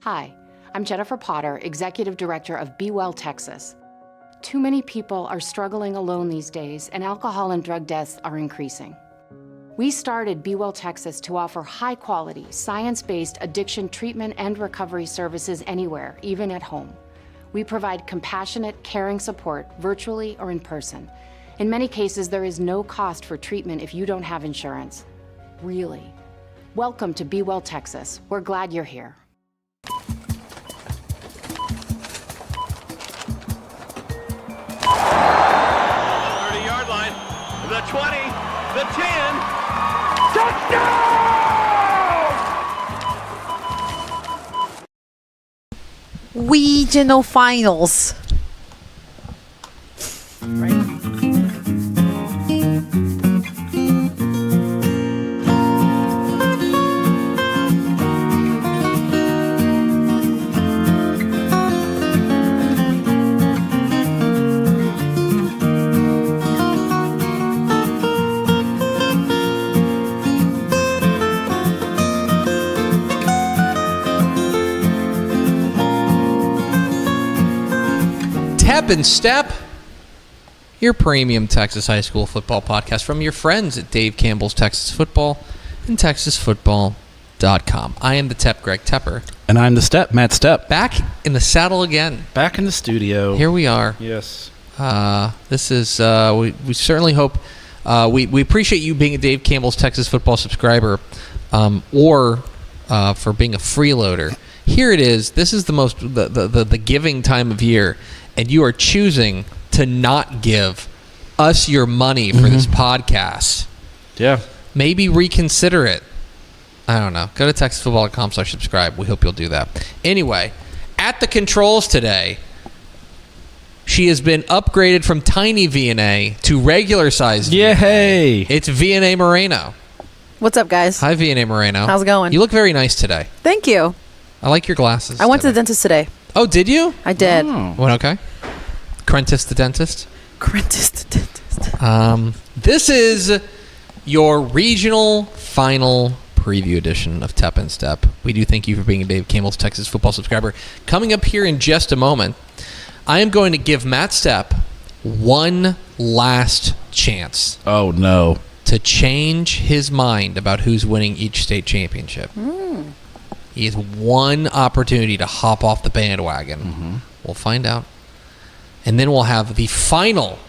Hi, I'm Jennifer Potter, Executive Director of Be Well Texas. Too many people are struggling alone these days, and alcohol and drug deaths are increasing. We started Be Well Texas to offer high-quality, science-based addiction treatment and recovery services anywhere, even at home. We provide compassionate, caring support virtually or in person. In many cases, there is no cost for treatment if you don't have insurance. Really. Welcome to Be Well Texas. We're glad you're here. 30-yard line, the 20, the 10. Touchdown! Regional finals. Right. Tep and Stepp, your premium Texas high school football podcast from your friends at Dave Campbell's Texas Football and TexasFootball.com. I am the Tep, Greg Tepper. And I'm the Stepp, Matt Stepp. Back in the saddle again. Back in the studio. Here we are. Yes. This is, we certainly hope, we appreciate you being a Dave Campbell's Texas Football subscriber or for being a freeloader. Here it is. This is the giving time of year. And you are choosing to not give us your money for this podcast. Yeah. Maybe reconsider it. I don't know. Go to TexasFootball.com/subscribe. We hope you'll do that. Anyway, at the controls today, she has been upgraded from tiny VNA to regular size VNA. Yay! It's VNA Moreno. What's up, guys? Hi, VNA Moreno. How's it going? You look very nice today. Thank you. I like your glasses. I went to the dentist today. Oh, did you? I did. Went okay? Crentis the dentist? Crentis the dentist. This is your regional final preview edition of Tep and Stepp. We do thank you for being a Dave Campbell's Texas Football subscriber. Coming up here in just a moment, I am going to give Matt Stepp one last chance. Oh, no. To change his mind about who's winning each state championship. He has one opportunity to hop off the bandwagon. We'll find out. And then we'll have the final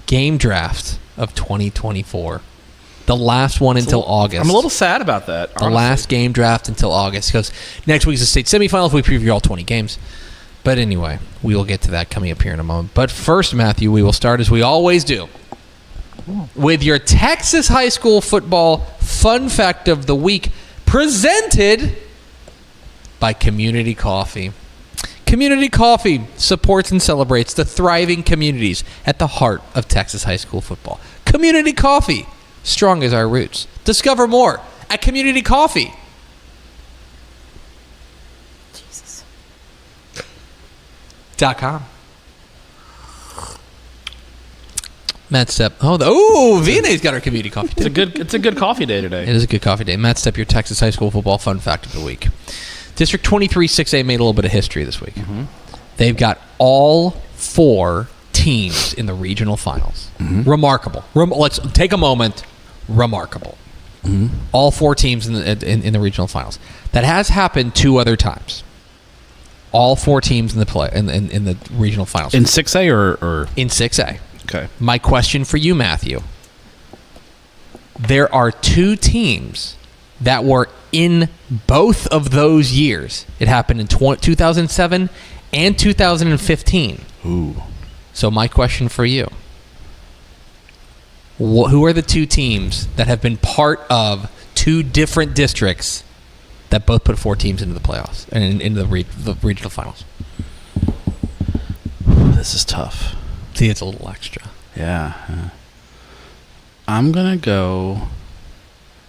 game draft of 2024. The last one until August. I'm a little sad about that, honestly. The last game draft until August. Because next week's the state semifinals. We preview all 20 games. But anyway, we will get to that coming up here in a moment. But first, Matthew, we will start as we always do with your Texas high school football fun fact of the week, presented by Community Coffee. Community Coffee supports and celebrates the thriving communities at the heart of Texas high school football. Community Coffee, strong as our roots. Discover more at Community Coffee. Jesus. .com. Matt Stepp. VNA's got our community coffee too. It's a good coffee day today. It is a good coffee day. Matt Stepp, your Texas high school football fun fact of the week. District 23 6A made a little bit of history this week. They've got all 4 teams in the regional finals. Remarkable. Let's take a moment. Remarkable. All 4 teams in the regional finals. That has happened 2 other times. All 4 teams in the regional finals. In 6A or? In 6A. Okay. My question for you, Matthew. There are 2 teams that were in both of those years. It happened in 2007 and 2015. Ooh. So my question for you. Who are the 2 teams that have been part of 2 different districts that both put 4 teams into the playoffs and into the regional finals? This is tough. See, it's a little extra. Yeah. I'm going to go...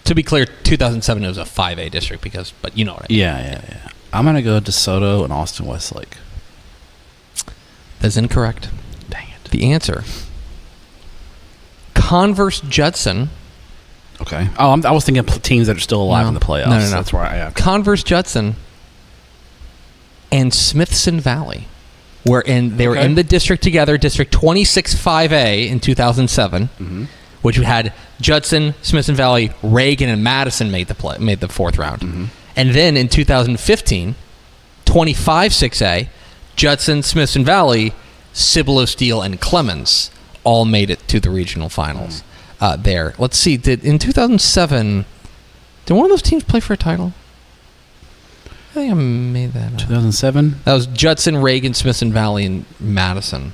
To be clear, 2007 it was a 5A district but you know what I mean. Yeah. I'm going to go DeSoto and Austin Westlake. That's incorrect. Dang it. The answer. Converse Judson. Okay. Oh, I was thinking of teams that are still alive in the playoffs. No. That's why I have. Converse Judson and Smithson Valley. They were in the district together, District 26-5A in 2007, which had Judson, Smithson Valley, Reagan, and Madison made the fourth round. And then in 2015, 25-6A, Judson, Smithson Valley, Cibolo, Steele, and Clemens all made it to the regional finals there. Let's see, in 2007, did one of those teams play for a title? I think I made that up. 2007? That was Judson, Reagan, Smithson Valley, and Madison.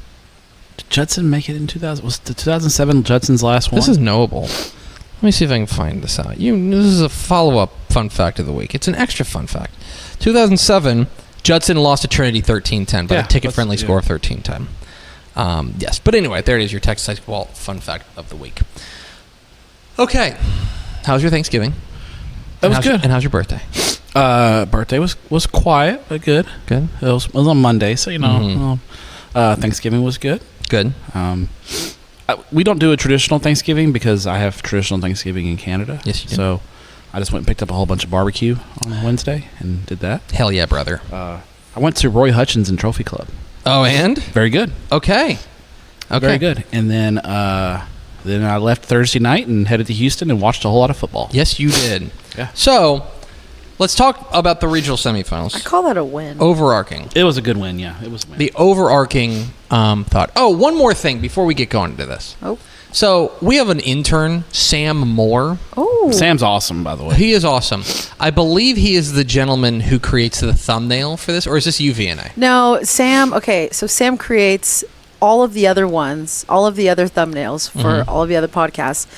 Did Judson make it in 2000? Was the 2007 Judson's last one? This is knowable. Let me see if I can find this out. This is a follow-up fun fact of the week. It's an extra fun fact. 2007, Judson lost to Trinity 13-10 by a ticket-friendly score of 13-10. Yes, but anyway, there it is, your Texas high school fun fact of the week. Okay. How was your Thanksgiving? That was good. And how's your birthday? Birthday was quiet, but good. Good. It was on Monday, so Thanksgiving was good. Good. We don't do a traditional Thanksgiving because I have traditional Thanksgiving in Canada. Yes, you do. So I just went and picked up a whole bunch of barbecue on Wednesday and did that. Hell yeah, brother. I went to Roy Hutchinson Trophy Club. Oh, and? Very good. Okay. Very good. And then I left Thursday night and headed to Houston and watched a whole lot of football. Yes, you did. Yeah. So, let's talk about the regional semifinals. I call that a win. Overarching. It was a good win, yeah. It was a win. The overarching thought. Oh, one more thing before we get going into this. Oh. So, we have an intern, Sam Moore. Oh. Sam's awesome, by the way. He is awesome. I believe he is the gentleman who creates the thumbnail for this, or is this UVNA? No, Sam. Okay, so Sam creates all of the other ones, all of the other thumbnails for all of the other podcasts,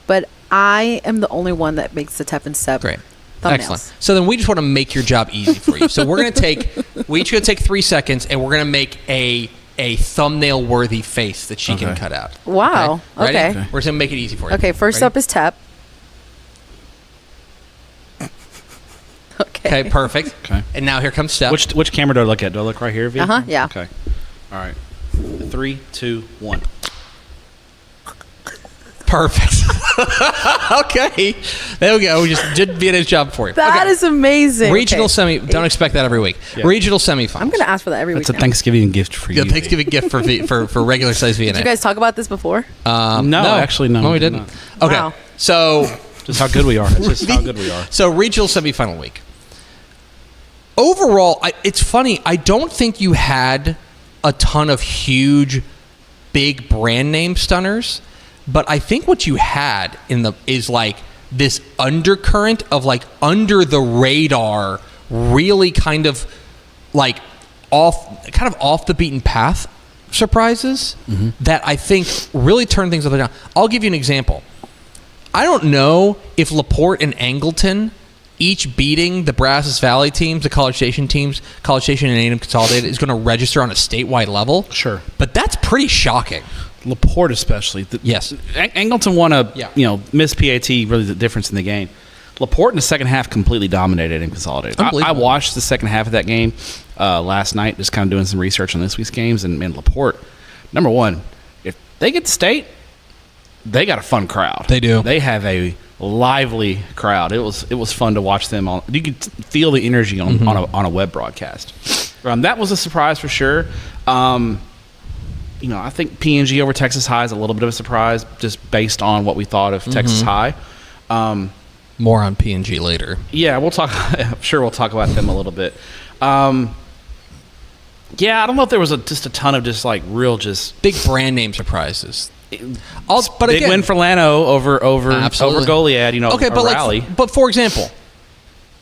but I am the only one that makes the Tep and Stepp Great. thumbnails. Excellent. So then we just want to make your job easy for you. So we're going to we each going to take 3 seconds, and we're going to make a thumbnail-worthy face that she can cut out. Wow. Ready? Okay. We're just going to make it easy for you. Okay, first Ready? up is Tep. Okay. Okay, perfect. Okay. And now here comes Stepp. Which camera do I look at? Do I look right here, Vic? Yeah. Okay. All right. 3, 2, 1. Perfect. Okay. There we go. We just did Vienna's job for you. That is amazing. Regional Okay. semi. Don't expect that every week. Yeah. Regional semifinals. I'm going to ask for that every week. That's a now. Thanksgiving gift for you. Yeah, Thanksgiving gift for regular size Vienna. Did you guys talk about this before? No, actually, no. No, we didn't. Okay. Wow. So Just how good we are. It's just how good we are. So regional semifinal week. Overall, it's funny. I don't think you had a ton of huge, big brand name stunners, but I think what you had is like this undercurrent of like under the radar, really kind of like off the beaten path surprises that I think really turn things upside down. I'll give you an example. I don't know if LaPorte and Angleton each beating the Brazos Valley teams, the College Station teams, College Station and A&M Consolidated, is going to register on a statewide level. Sure. But that's pretty shocking. LaPorte especially. Yes. Angleton won missed PAT, really the difference in the game. LaPorte in the second half completely dominated and consolidated. I watched the second half of that game last night, just kind of doing some research on this week's games, and LaPorte, number one, if they get to state, they got a fun crowd. They do. They have a lively crowd. It was fun to watch them on. You could feel the energy on a web broadcast. That was a surprise for sure. I think PNG over Texas High is a little bit of a surprise, just based on what we thought of Texas High. More on PNG later. Yeah, we'll talk. I'm sure we'll talk about them a little bit. I don't know if there was just a ton of real big brand name surprises. But big win for Llano over Goliad. Okay, but rally. But for example,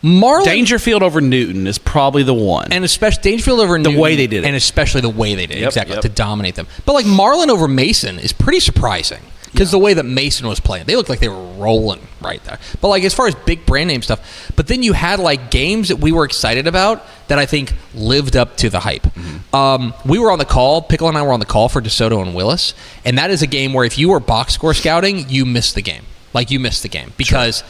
Marlin Dangerfield over Newton is probably the one, and especially Dangerfield over Newton, the way they did it, and especially the way they did it, Yep. to dominate them. But like Marlin over Mason is pretty surprising because the way that Mason was playing, they looked like they were rolling right there. But like as far as big brand name stuff, but then you had like games that we were excited about that I think lived up to the hype. We were on the call, Pickle and I were on the call for DeSoto and Willis, and that is a game where if you were box score scouting, you missed the game. Like you missed the game because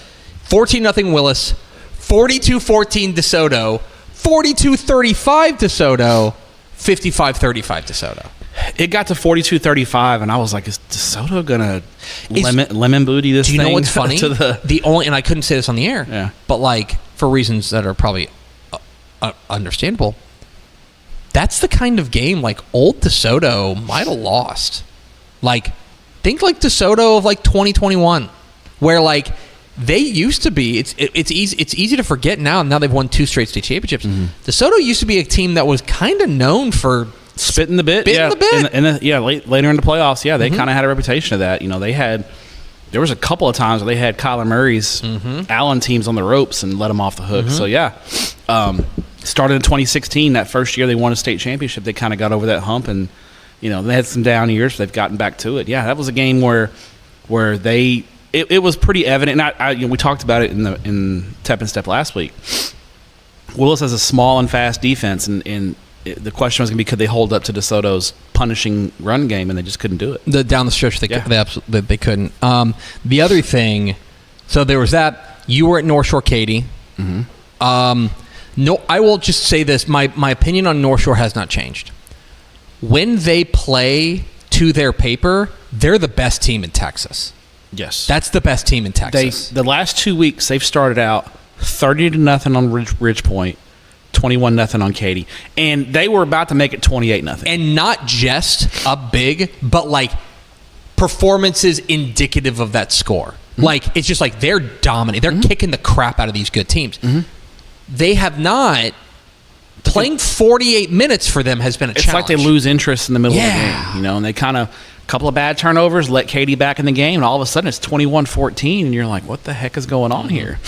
14-0 Willis, 42-14 DeSoto, 42-35 DeSoto, 55-35 DeSoto. It got to 42-35, and I was like, "Is DeSoto gonna lemon booty this thing?" Do you know what's funny? to and I couldn't say this on the air, Yeah. but like for reasons that are probably understandable, that's the kind of game like old DeSoto might have lost. Like, think like DeSoto of like 2021, where like they used to be. It's easy to forget now. Now they've won 2 straight state championships. DeSoto used to be a team that was kind of known for spitting the bit. Later in the playoffs, they kind of had a reputation of that. You know, there was a couple of times where they had Kyler Murray's Allen teams on the ropes and let them off the hook. So started in 2016. That first year they won a state championship, they kind of got over that hump, and you know, they had some down years, but they've gotten back to it. Yeah, that was a game where it was pretty evident. And we talked about it in Tep and Stepp last week. Willis has a small and fast defense, and the question was going to be, could they hold up to DeSoto's punishing run game, and they just couldn't do it. Down the stretch, they couldn't. The other thing, so there was that. You were at North Shore-Katy. No, I will just say this. My opinion on North Shore has not changed. When they play to their paper, they're the best team in Texas. Yes. That's the best team in Texas. The last 2 weeks, they've started out 30-0 on Ridge Point, 21-0 on Katy, and they were about to make it 28-0. And not just up big, but like performances indicative of that score. Like, it's just like they're dominant. They're kicking the crap out of these good teams. They have not. Playing 48 minutes for them has been a challenge. It's like they lose interest in the middle of the game, you know, and they kind of a couple of bad turnovers, let Katy back in the game, and all of a sudden it's 21-14, and you're like, what the heck is going on here?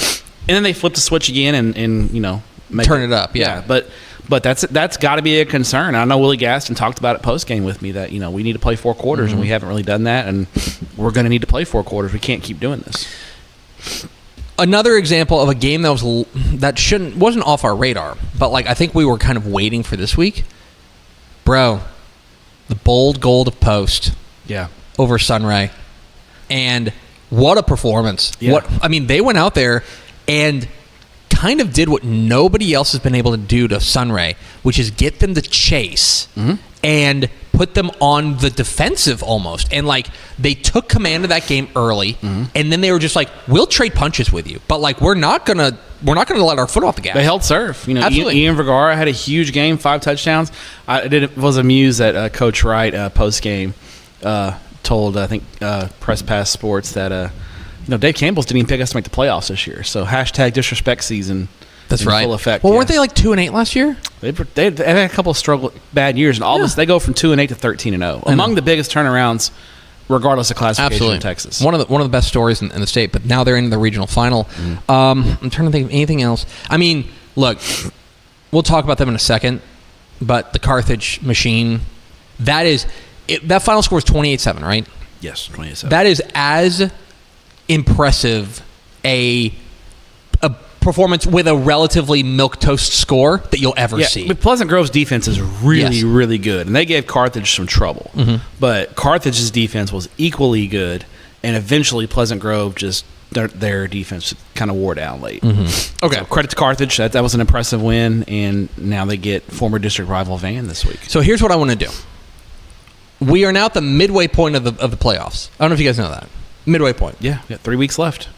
And then they flip the switch again and you know, turn it up. Yeah. But that's got to be a concern. I know Willie Gaston talked about it post game with me that, you know, we need to play 4 quarters, and we haven't really done that, and we're going to need to play 4 quarters. We can't keep doing this. Another example of a game that wasn't off our radar, but like I think we were kind of waiting for this week. Bro, the bold gold of Post. Yeah. Over Sunray. And what a performance. Yeah. They went out there and kind of did what nobody else has been able to do to Sunray, which is get them to chase and put them on the defensive almost. And like they took command of that game early, and then they were just like, we'll trade punches with you, but like we're not gonna let our foot off the gas. They held serve. You know, absolutely. Ian Vergara had a huge game, 5 touchdowns. I was amused that Coach Wright post game told Press Pass Sports that Dave Campbell's didn't even pick us to make the playoffs this year. So #disrespect season. That's right. Full effect. Well, weren't they like 2-8 last year? They had a couple of bad years, and all this they go from 2-8 to 13-0. Among the biggest turnarounds, regardless of classification in Texas. One of the best stories in the state. But now they're in the regional final. I'm trying to think of anything else. I mean, look, we'll talk about them in a second. But the Carthage machine, that final score is 28-7, right? Yes, 28-7. That is as impressive a performance with a relatively milquetoast score that you'll ever see. But Pleasant Grove's defense is really good, and they gave Carthage some trouble. But Carthage's defense was equally good, and eventually Pleasant Grove just their defense kind of wore down late. Okay, so credit to Carthage. That was an impressive win, and now they get former district rival Van this week. So here's what I want to do. We are now at the midway point of the playoffs. I don't know if you guys know that. Midway point. Yeah, 3 weeks left.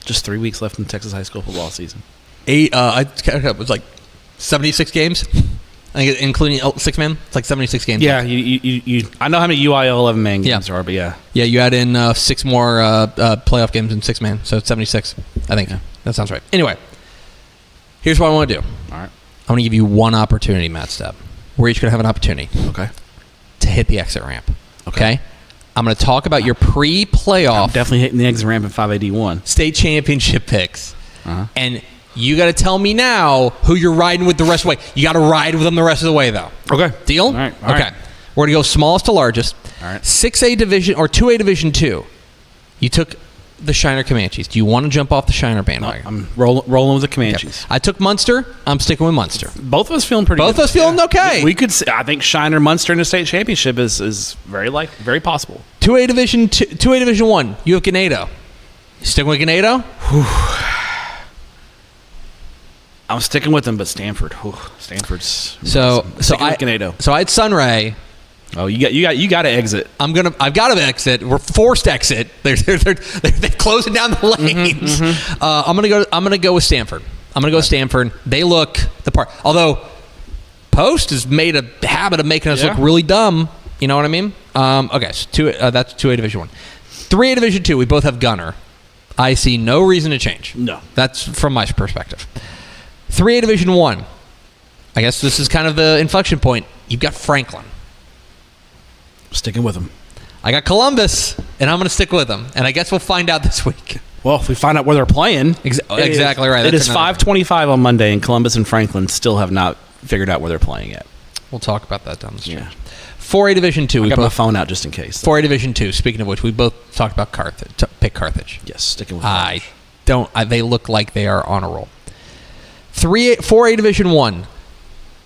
Just 3 weeks left in the Texas high school football season. It was like 76 games, I think, including 6-man. It's like 76 games. Yeah, you I know how many UIL 11-man games are, but yeah. Yeah, you add in 6 more playoff games in 6-man, so it's 76, I think. Yeah. That sounds right. Anyway, here's what I want to do. All right. I want to give you one opportunity, Matt Stepp. We're each going to have an opportunity. Okay. To hit the exit ramp. Okay? I'm going to talk about your pre-playoff. I'm definitely hitting the exit ramp in 5AD1. State championship picks. And you got to tell me now who you're riding with the rest of the way. You got to ride with them the rest of the way, though. Okay. Deal? All right. Okay. We're going to go smallest to largest. All right. 6A division or 2A division 2. You took the Shiner Comanches. Do you want to jump off the Shiner bandwagon? I'm rolling with the Comanches. Okay. I took Munster. I'm sticking with Munster. Both of us feeling pretty good. Both of us feeling okay. We could. I think Shiner Munster in the state championship is very possible. 2A division 2A division 1. You have Ganado. You sticking with Ganado? I'm sticking with them, but Stanford. Stanford's so I Ganado. So I had Sunray. Oh, you got to exit. I've got to exit. We're forced to exit. They're closing down the lanes. I'm gonna go with Stanford. I'm gonna go with Stanford. They look the part. Although Post has made a habit of making us look really dumb. You know what I mean? Okay, so that's 2A Division 1. 3A Division 2, we both have Gunner. I see no reason to change. No. That's from my perspective. 3A Division 1. I guess this is kind of the inflection point. You've got Franklin. Sticking with them. I got Columbus, and I'm going to stick with them. And I guess we'll find out this week. Well, if we find out where they're playing. Exactly right. It is 5:25 on Monday, and Columbus and Franklin still have not figured out where they're playing yet. We'll talk about that down the street. Yeah. 4A Division 2. I got my phone out just in case. 4A Division 2. Speaking of which, we both talked about Carthage. Pick Carthage. Yes, sticking with Carthage. They look like they are on a roll. 4A Division 1.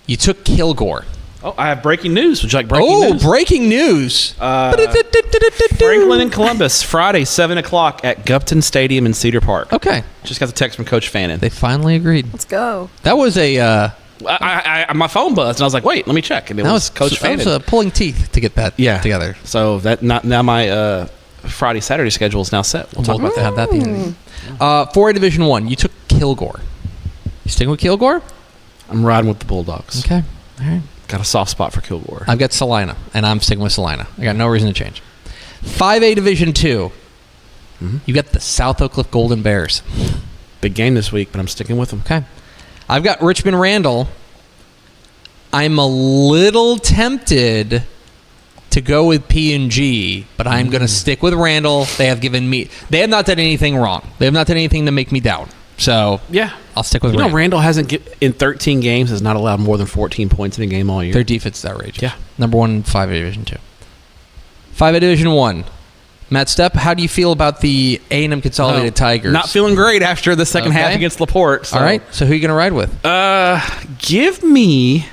You took Kilgore. Oh, I have breaking news. Would you like breaking news? Oh, breaking news. Franklin and Columbus, Friday, 7 o'clock at Gupton Stadium in Cedar Park. Okay. Just got the text from Coach Fannin. They finally agreed. Let's go. That was a... my phone buzzed, and I was like, wait, let me check. And it was Coach Fannin. That was pulling teeth to get that together. So now my Friday, Saturday schedule is now set. We'll talk about that. Have that the end. 4A Division 1, you took Kilgore. You sticking with Kilgore? I'm riding with the Bulldogs. Okay. All right. Got a soft spot for Kilgore. I've got Celina, and I'm sticking with Celina. I got no reason to change. 5A Division 2, you got the South Oak Cliff Golden Bears. Big game this week, but I'm sticking with them. Okay. I've got Richmond Randall. I'm a little tempted to go with P&G, but I'm going to stick with Randall. They have not done anything wrong. They have not done anything to make me doubt. So, yeah, I'll stick with Randall. Randall in 13 games has not allowed more than 14 points in a game all year. Their defense is outrageous. Yeah. Number 1 in 5A Division 2. 5A Division 1. Matt Stepp, how do you feel about the A&M Consolidated Tigers? Not feeling great after the second half against LaPorte. So. All right. So who are you going to ride with? Give me...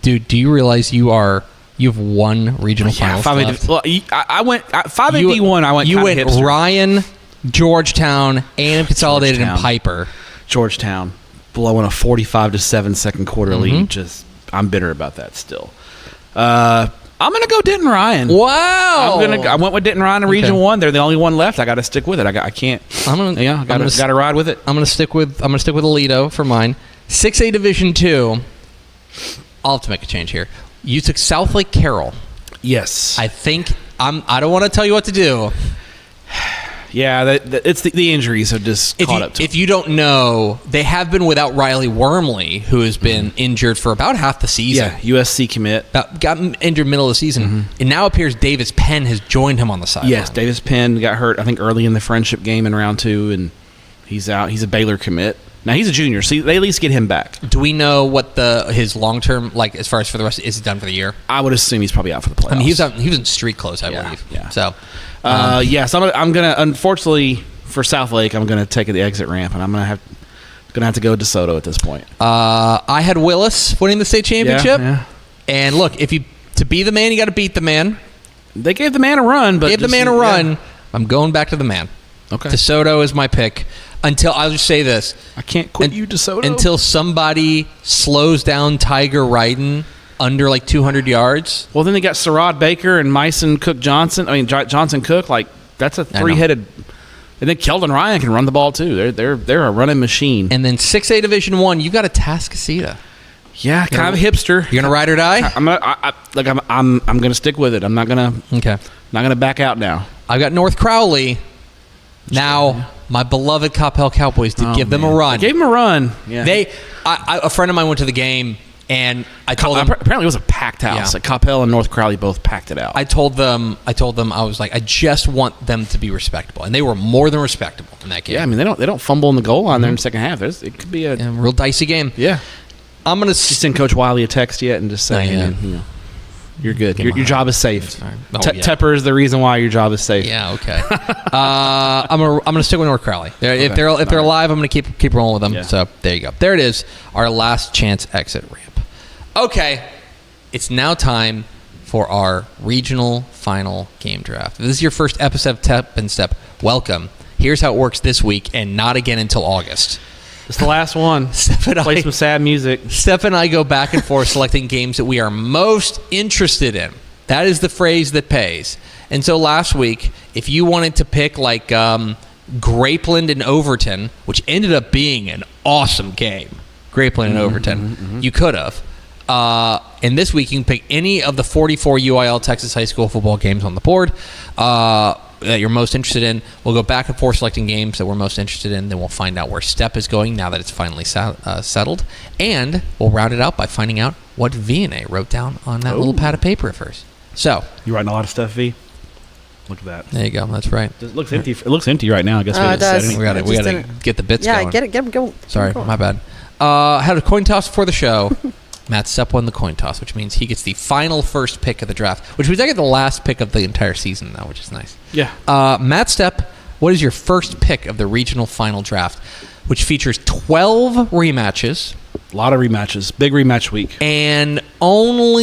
Dude, do you realize you have one regional finals left? Well, I went 5A D1. I went. You went hipster. Ryan, Georgetown, A&M Consolidated, and Piper. Georgetown blowing a 45-7 second quarter lead. I'm bitter about that still. I'm gonna go Denton Ryan. Wow. I went with Denton Ryan in Region 1. They're the only one left. I got to stick with it. I can't. Got to ride with it. I'm gonna stick with Alito for mine. 6A Division 2. I'll have to make a change here. You took South Lake Carroll. Yes. I think I don't want to tell you what to do. Yeah, it's the injuries have just caught up to If you don't know, they have been without Riley Wormley, who has been injured for about half the season. Yeah, USC commit. Got injured middle of the season. It now appears Davis Penn has joined him on the sideline. Yes, Davis Penn got hurt, I think, early in the friendship game in round 2, and he's out. He's a Baylor commit. Now, he's a junior, so they at least get him back. Do we know what his long-term, like, as far as for the rest, is it done for the year? I would assume he's probably out for the playoffs. I mean, he was in street clothes, I believe. Yeah. So, so I'm gonna unfortunately for South Lake, I'm gonna take the exit ramp, and I'm gonna have to go DeSoto at this point. I had Willis winning the state championship, and look, to be the man, you got to beat the man. They gave the man a run, but I'm going back to the man. Okay, DeSoto is my pick. Until I'll just say this, I can't quit you, DeSoto. Until somebody slows down Tiger Ryden under like 200 yards. Well, then they got Sherrod Baker and Myson Cook Johnson. I mean Johnson Cook. Like that's a three-headed. And then Keldon Ryan can run the ball too. They're a running machine. And then 6A Division 1, you got a Atascocita. Yeah, kind of a hipster. You're gonna ride or die. I'm gonna stick with it. I'm not gonna back out now. I've got North Crowley. Now, my beloved Coppell Cowboys did give them a run. They gave them a run. Yeah. A friend of mine went to the game, and I told them. Apparently, it was a packed house. Yeah. Like Coppell and North Crowley both packed it out. I told them, I was like, I just want them to be respectable, and they were more than respectable in that game. Yeah, I mean, they don't fumble in the goal line there in the second half. It could be a real dicey game. Yeah. I'm gonna send Coach Wiley a text yet and just say, you're good. Your job is safe. Tepper is the reason why your job is safe. Yeah. Okay. I'm gonna stick with North Crowley. If they're alive, I'm gonna keep rolling with them. Yeah. So there you go. There it is. Our last chance exit ramp. Okay. It's now time for our regional final game draft. If this is your first episode of Tep and Stepp, welcome. Here's how it works this week, and not again until August. It's the last one. Play some sad music. Stepp and I go back and forth selecting games that we are most interested in. That is the phrase that pays. And so last week, if you wanted to pick like Grapeland and Overton, which ended up being an awesome game. Great playing in Overton. You could have. And this week, you can pick any of the 44 UIL Texas high school football games on the board that you're most interested in. We'll go back and forth selecting games that we're most interested in. Then we'll find out where Stepp is going now that it's finally settled. And we'll round it out by finding out what V&A wrote down on that little pad of paper at first. So you writing a lot of stuff, V? Look at that. There you go. That's right. It looks empty. It looks empty right now. I guess it does. We got to get the bits going. Yeah, get them. Sorry, my bad. Had a coin toss before the show. Matt Stepp won the coin toss, which means he gets the final first pick of the draft, which means I get the last pick of the entire season now, which is nice. Yeah. Matt Stepp, what is your first pick of the regional final draft, which features 12 rematches? A lot of rematches. Big rematch week. And only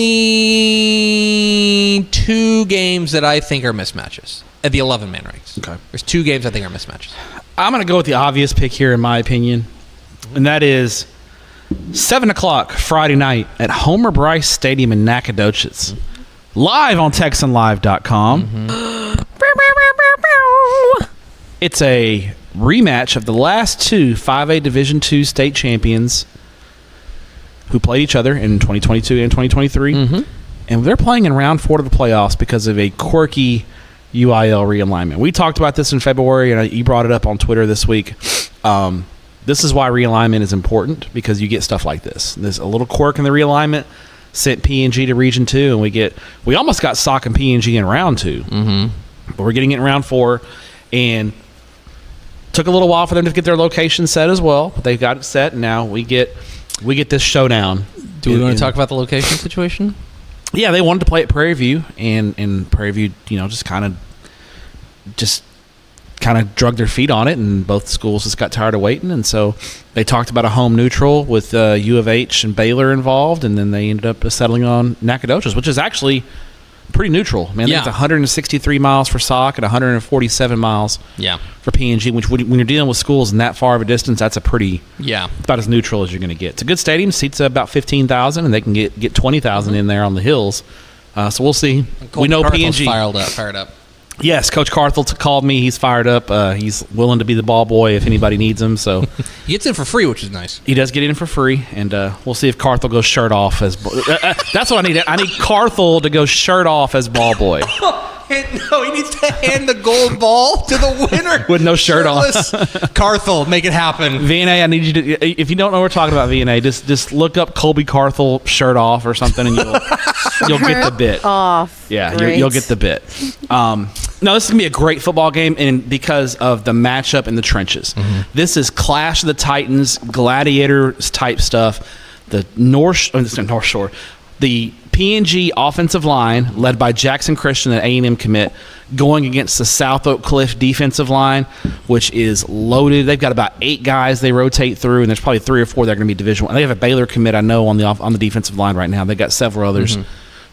2 games that I think are mismatches at the 11-man ranks. Okay. There's 2 games I think are mismatches. I'm going to go with the obvious pick here, in my opinion, and that is 7 o'clock Friday night at Homer Bryce Stadium in Nacogdoches. Live on TexanLive.com. It's a rematch of the last 2 5A Division II state champions who played each other in 2022 and 2023. And they're playing in round 4 of the playoffs because of a quirky UIL realignment. We talked about this in February, and you brought it up on Twitter this week. This is why realignment is important, because you get stuff like this. There's a little quirk in the realignment, sent P&G to Region 2, and we almost got Sauk and P&G in round 2. But we're getting it in round 4, and took a little while for them to get their location set as well. But they got it set, and now we get this showdown. Do we want to talk about the location situation? Yeah, they wanted to play at Prairie View, and Prairie View, just kind of drug their feet on it, and both schools just got tired of waiting, and so they talked about a home neutral with U of H and Baylor involved, and then they ended up settling on Nacogdoches, which is actually pretty neutral. Man, I think it's 163 miles for Sauk and 147 miles for P&G, which when you're dealing with schools in that far of a distance, that's about as neutral as you're going to get. It's a good stadium, seats about 15,000, and they can get 20,000 in there on the hills. So we'll see. We know P&G fired up. Yes, Coach Carthel called me. He's fired up. He's willing to be the ball boy if anybody needs him. So he gets in for free, which is nice. He does get in for free, and we'll see if Carthel goes shirt off as. That's what I need. I need Carthel to go shirt off as ball boy. No, he needs to hand the gold ball to the winner with no shirt on. Carthel, make it happen. V&A, I need you to. If you don't know what we're talking about, V&A, just look up Colby Carthel shirt off or something, and you'll get the bit. Off. Yeah, you'll get the bit. No, this is going to be a great football game, and because of the matchup in the trenches. This is Clash of the Titans, Gladiators type stuff. The North Shore. The P&G offensive line, led by Jackson Christian, an A&M commit, going against the South Oak Cliff defensive line, which is loaded. They've got about 8 guys they rotate through, and there's probably 3 or 4 that are going to be Division I. They have a Baylor commit, I know, on the defensive line right now. They've got several others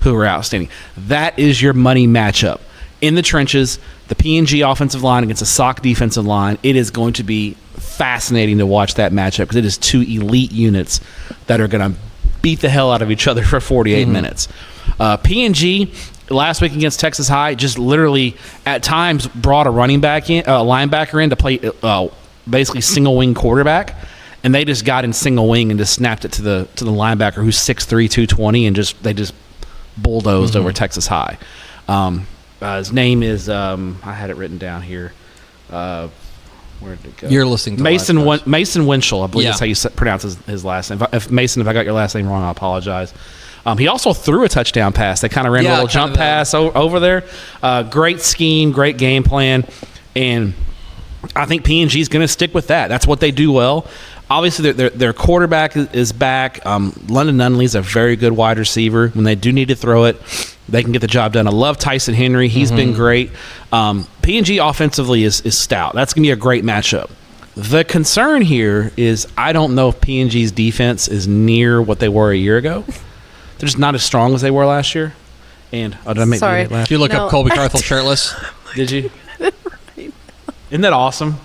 who are outstanding. That is your money matchup. In the trenches, the P&G offensive line against the Sauk defensive line. It is going to be fascinating to watch that matchup because it is 2 elite units that are going to beat the hell out of each other for 48 minutes. P&G last week against Texas High just literally at times brought a linebacker in to play basically single wing quarterback, and they just got in single wing and just snapped it to the linebacker who's 6'3", 220, and they just bulldozed over Texas High. His name is I had it written down here. Where did it go? You're listening to Mason Winchell, I believe that's how you pronounce his last name. If I got your last name wrong, I apologize. He also threw a touchdown pass. They kind of ran a little jump pass over there. Great scheme, great game plan, and I think P&G is going to stick with that. That's what they do well. Obviously, their quarterback is back. London Nunley's a very good wide receiver. When they do need to throw it, they can get the job done. I love Tyson Henry. He's been great. P&G offensively is stout. That's going to be a great matchup. The concern here is I don't know if P&G's defense is near what they were a year ago. They're just not as strong as they were last year. And did I make you laugh? Did you look up Colby Carthel shirtless? Did you? Isn't that awesome?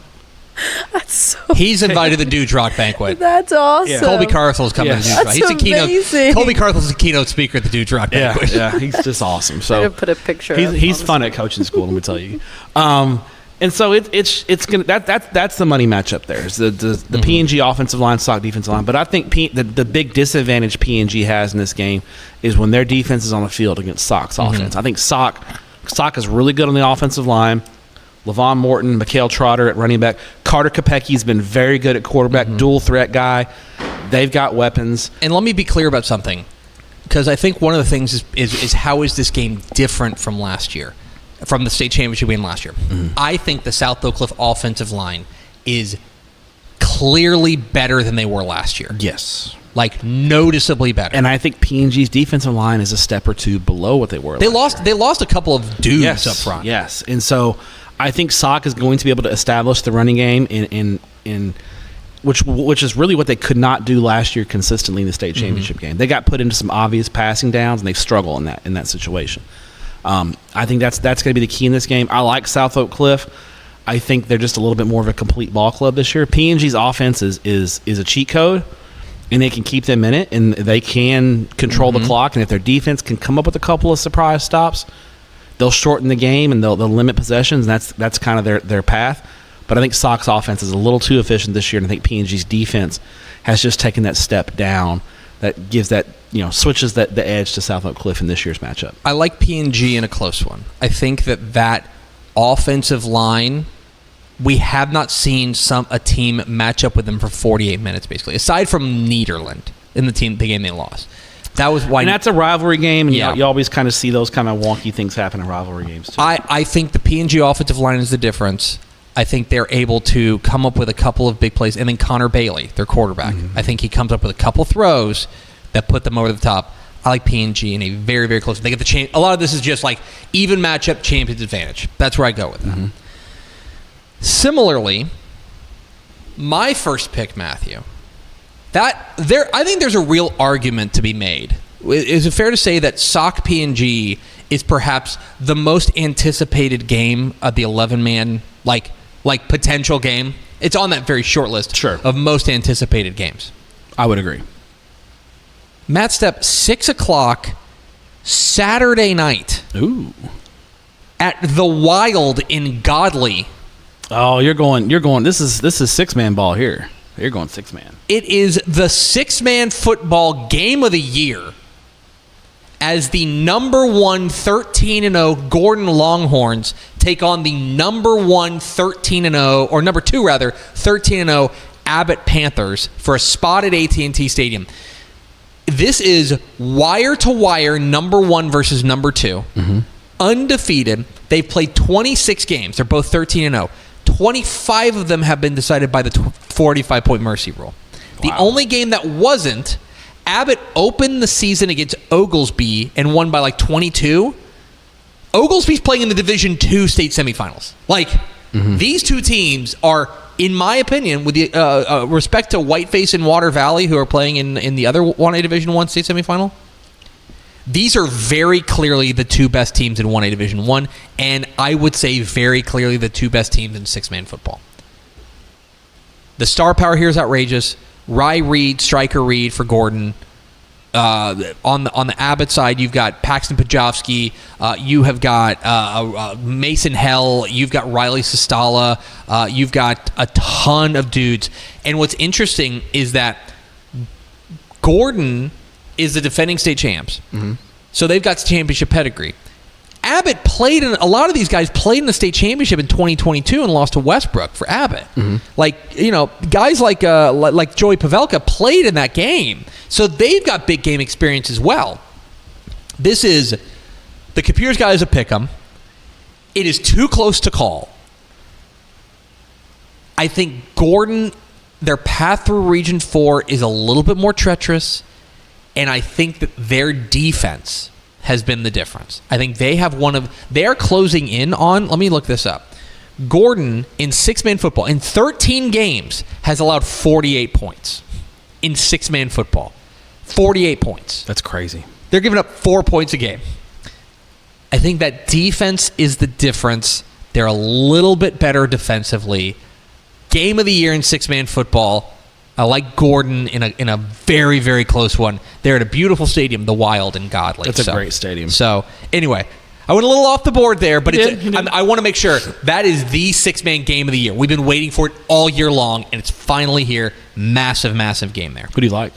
That's so He's invited to the Dude Rock banquet. That's awesome. Yeah. Colby Carthel's coming to the Dude Rock. He's amazing. Colby Carthel's the keynote speaker at the Dude Rock banquet. Yeah, he's just awesome. So I'm gonna put a picture. He's fun at coaching school, let me tell you. And And so it's gonna that's the money matchup there. Is the PNG offensive line, Sock defensive line. But I think the big disadvantage PNG has in this game is when their defense is on the field against Sock's offense. I think Sock is really good on the offensive line. Levon Morton, Mikhail Trotter at running back. Carter Kopecki's been very good at quarterback, dual threat guy. They've got weapons. And let me be clear about something, because I think one of the things is how is this game different from last year, from the state championship game last year. I think the South Oak Cliff offensive line is clearly better than they were last year. Yes. Like, noticeably better. And I think PNG's defensive line is a step or two below what they were last year. They lost a couple of dudes up front. Yes. And so I think Sock is going to be able to establish the running game in which is really what they could not do last year consistently in the state championship game. They got put into some obvious passing downs, and they struggle in that situation. I think that's going to be the key in this game. I like South Oak Cliff. I think they're just a little bit more of a complete ball club this year. PNG's offense is a cheat code, and they can keep them in it, and they can control the clock. And if their defense can come up with a couple of surprise stops, they'll shorten the game and they'll limit possessions. And that's kind of their path. But I think Sock's offense is a little too efficient this year, and I think PNG's defense has just taken that step down. That gives that, switches the edge to South Oak Cliff in this year's matchup. I like PNG in a close one. I think that offensive line, we have not seen a team match up with them for 48 minutes, basically, aside from Nederland in the game they lost. That was why. And that's a rivalry game, and you always kind of see those kind of wonky things happen in rivalry games, too. I think the PNG offensive line is the difference. I think they're able to come up with a couple of big plays. And then Connor Bailey, their quarterback, I think he comes up with a couple throws that put them over the top. I like PNG in a very, very close. They get the a lot of this is just like even matchup, champion's advantage. That's where I go with that. Similarly, my first pick, Matthew, I think there's a real argument to be made. Is it fair to say that Sock PNG is perhaps the most anticipated game of the 11-man like potential game? It's on that very short list of most anticipated games. I would agree. Matt Stepp, 6 o'clock Saturday night. Ooh. At the Wild in Godley. Oh, you're going. This is 6-man ball here. You're going 6-man. It is the 6-man football game of the year, as the number 1 13-0 Gordon Longhorns take on the number 1 13-0, or number 2 rather, 13-0 Abbott Panthers for a spot at AT&T Stadium. This is wire-to-wire number 1 versus number 2. Undefeated. They've played 26 games. They're both 13-0. 25 of them have been decided by the 45-point mercy rule. The only game that wasn't, Abbott opened the season against Oglesby and won by like 22. Oglesby's playing in the Division II state semifinals. These two teams are, in my opinion, with the respect to Whiteface and Water Valley, who are playing in the other 1A Division I state semifinal, these are very clearly the two best teams in 1A Division I, and I would say very clearly the two best teams in 6-man football. The star power here is outrageous. Rye Reed, Striker Reed for Gordon. On the Abbott side, you've got Paxton Pajovsky. You have got Mason Hell. You've got Riley Sistala. You've got a ton of dudes. And what's interesting is that Gordon is the defending state champs. So they've got championship pedigree. Abbott a lot of these guys played in the state championship in 2022 and lost to Westbrook for Abbott. Guys like Joey Pavelka played in that game. So they've got big game experience as well. This is, the Computers guys a pick 'em. It is too close to call. I think Gordon, their path through Region 4 is a little bit more treacherous, and I think that their defense has been the difference. I think they are closing in on, let me look this up. Gordon, in 6-man football, in 13 games, has allowed 48 points. In 6-man football. 48 points. That's crazy. They're giving up 4 points a game. I think that defense is the difference. They're a little bit better defensively. Game of the year in 6-man football. I like Gordon in a very, very close one. They're at a beautiful stadium, the Wild in Godley. It's a great stadium. So, anyway, I went a little off the board there, but You did. I want to make sure that is the 6-man game of the year. We've been waiting for it all year long, and it's finally here. Massive, massive game there. Who do you like?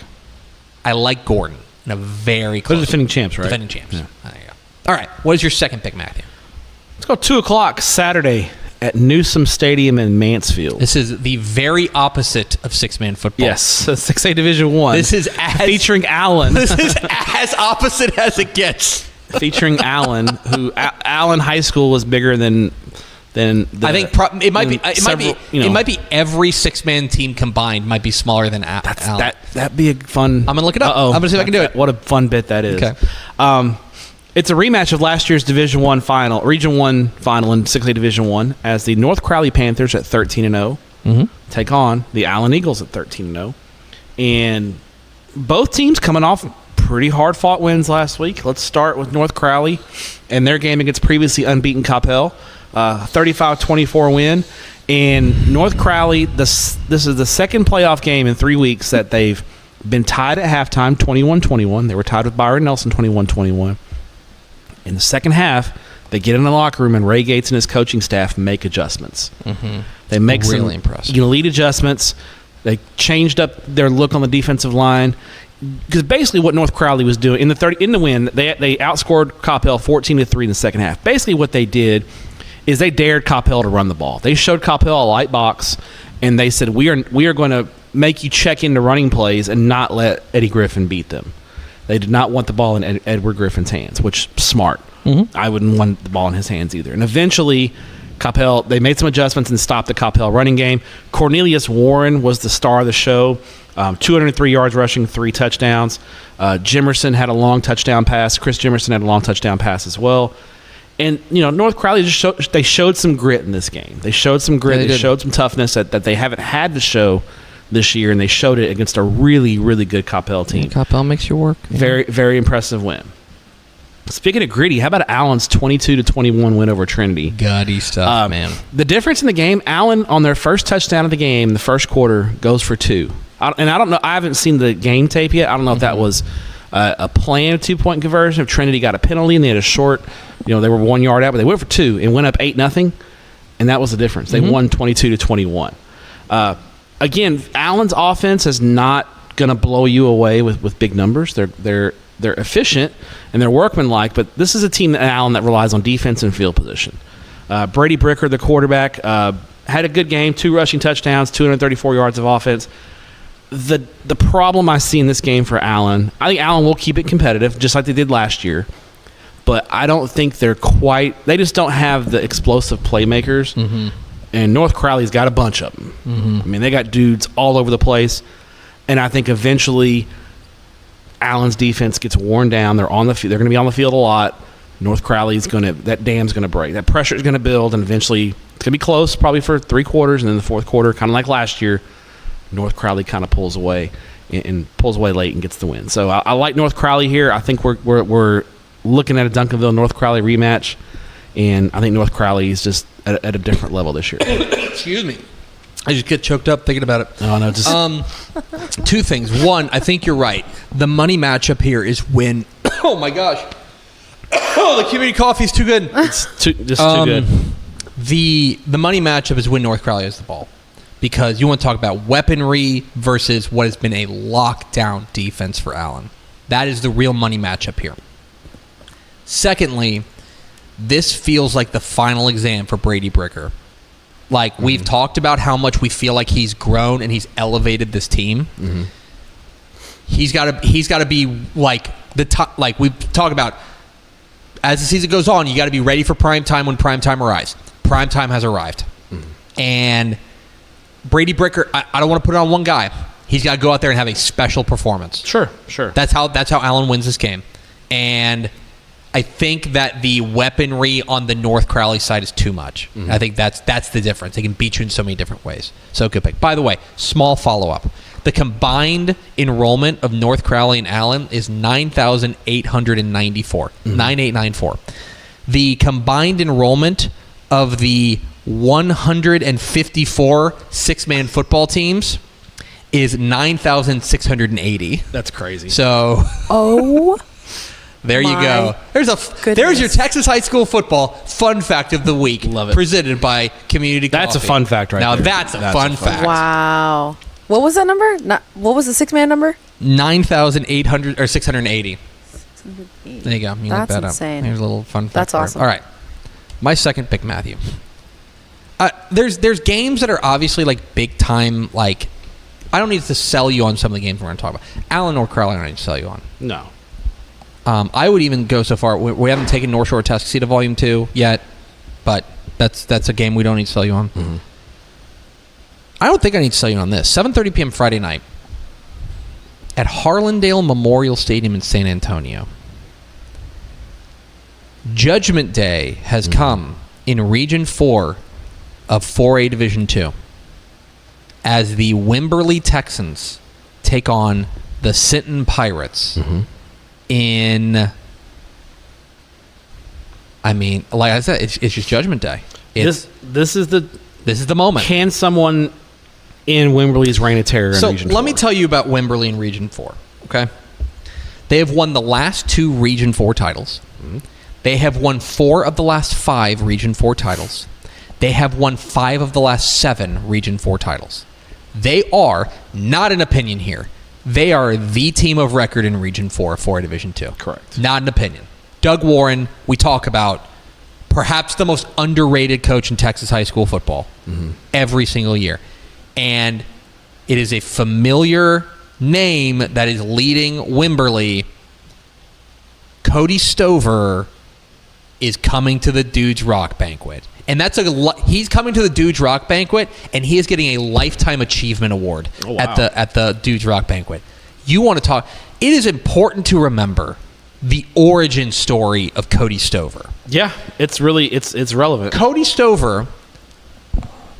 I like Gordon in a very close. They're defending champs, right? Defending champs. Yeah. There you go. All right. What is your second pick, Matthew? Let's go 2:00 Saturday at Newsom Stadium in Mansfield. This is the very opposite of 6-man football. Yes, 6A Division I. This is featuring Allen. This is as opposite as it gets. Featuring Allen, who Allen High School was bigger than I think it might be it might be every 6-man team combined might be smaller than Allen. That'd be a fun. I'm gonna look it up. I'm gonna see if I can do it. What a fun bit that is. Okay. It's a rematch of last year's Division I final, Region 1 final in 6A Division I, as the North Crowley Panthers at 13-0 take on the Allen Eagles at 13-0, and both teams coming off pretty hard-fought wins last week. Let's start with North Crowley and their game against previously unbeaten Coppell, 35-24 win. And North Crowley, this is the second playoff game in 3 weeks that they've been tied at halftime, 21-21. They were tied with Byron Nelson, 21-21. In the second half, they get in the locker room and Ray Gates and his coaching staff make adjustments. They make really impressive. Elite adjustments. They changed up their look on the defensive line. Because basically what North Crowley was doing in the win, they outscored Coppell 14-3 in the second half. Basically what they did is they dared Coppell to run the ball. They showed Coppell a light box, and they said, we are going to make you check into running plays and not let Eddie Griffin beat them. They did not want the ball in Edward Griffin's hands, which is smart. I wouldn't want the ball in his hands either. And eventually, Coppell, they made some adjustments and stopped the Coppell running game. Cornelius Warren was the star of the show. 203 yards rushing, 3 touchdowns. Jimerson had a long touchdown pass. Chris Jimerson had a long touchdown pass as well. And, North Crowley they showed some grit in this game. They showed some grit. Yeah, they showed some toughness that they haven't had to show this year, and they showed it against a really, really good Coppell team. Coppell makes you work. Very, very impressive win. Speaking of gritty, how about Allen's 22-21 win over Trinity? Gaudy stuff, man. The difference in the game, Allen, on their first touchdown of the game, the first quarter, goes for 2. And I don't know. I haven't seen the game tape yet. I don't know if that was a planned 2-point conversion. If Trinity got a penalty and they had a short, they were 1 yard out, but they went for 2 and went up 8-0, and that was the difference. They won 22-21. Again, Allen's offense is not going to blow you away with big numbers. They're efficient and they're workmanlike, but this is a team at Allen that relies on defense and field position. Brady Bricker, the quarterback, had a good game, 2 rushing touchdowns, 234 yards of offense. The problem I see in this game for Allen, I think Allen will keep it competitive, just like they did last year. But I don't think they just don't have the explosive playmakers. And North Crowley's got a bunch of them. I mean, they got dudes all over the place. And I think eventually Allen's defense gets worn down. They're on the field. They're going to be on the field a lot. North Crowley's that dam's going to break. That pressure is going to build, and eventually it's going to be close, probably for 3 quarters, and then the fourth quarter, kind of like last year, North Crowley kind of pulls away and pulls away late and gets the win. So I like North Crowley here. I think we're looking at a Duncanville North Crowley rematch, and I think North Crowley is just at a different level this year. Excuse me. I just get choked up thinking about it. Oh, no, just 2 things. One, I think you're right. The money matchup here is when. Oh my gosh. Oh, the community coffee is too good. It's too good. The money matchup is when North Crowley has the ball, because you want to talk about weaponry versus what has been a lockdown defense for Allen. That is the real money matchup here. Secondly, this feels like the final exam for Brady Bricker. Like, we've talked about how much we feel like he's grown and he's elevated this team. He's got to be like the top. Like we talk about, as the season goes on, you got to be ready for prime time when prime time arrives. Prime time has arrived, and Brady Bricker. I don't want to put it on one guy. He's got to go out there and have a special performance. Sure. That's how Allen wins this game, and I think that the weaponry on the North Crowley side is too much. I think that's the difference. They can beat you in so many different ways. So good pick. By the way, small follow-up. The combined enrollment of North Crowley and Allen is 9,894. 9,894. The combined enrollment of the 154 6-man football teams is 9,680. That's crazy. So... Oh... There you go. There's your Texas high school football fun fact of the week. Love it. Presented by Community Coffee. That's a fun fact right now there. That's a fun fact. Wow. What was that number? What was the 6-man number? 9,800 or 680. 680. There you go. You That's look that insane. Up. Here's a little fun fact. That's awesome. All right. My second pick, Matthew. There's games that are obviously like big time. Like, I don't need to sell you on some of the games we're going to talk about. Allen, North Carolina, I don't need to sell you on. No. I would even go so far. We haven't taken North Shore-Atascocita Volume 2 yet, but that's a game we don't need to sell you on. Mm-hmm. I don't think I need to sell you on this. 7:30 p.m. Friday night at Harlandale Memorial Stadium in San Antonio. Judgment Day has come in Region 4 of 4A Division 2 as the Wimberley Texans take on the Sinton Pirates in... I mean, like I said, it's just Judgment Day. This is the moment. Can someone in Wimberley's reign of terror in Region 4? Let me tell you about Wimberley in Region 4, okay? They have won the last 2 Region 4 titles. Mm-hmm. They have won 4 of the last 5 Region 4 titles. They have won 5 of the last 7 Region 4 titles. They are, not an opinion here, they are the team of record in Region 4 of 4A Division 2. Correct. Not an opinion. Doug Warren, we talk about perhaps the most underrated coach in Texas high school football every single year. And it is a familiar name that is leading Wimberley. Cody Stover is coming to the Dudes Rock Banquet. And he's coming to the Dudes Rock Banquet, and he is getting a Lifetime Achievement Award at the Dudes Rock Banquet. You want to talk... It is important to remember the origin story of Cody Stover. Yeah, it's relevant. Cody Stover,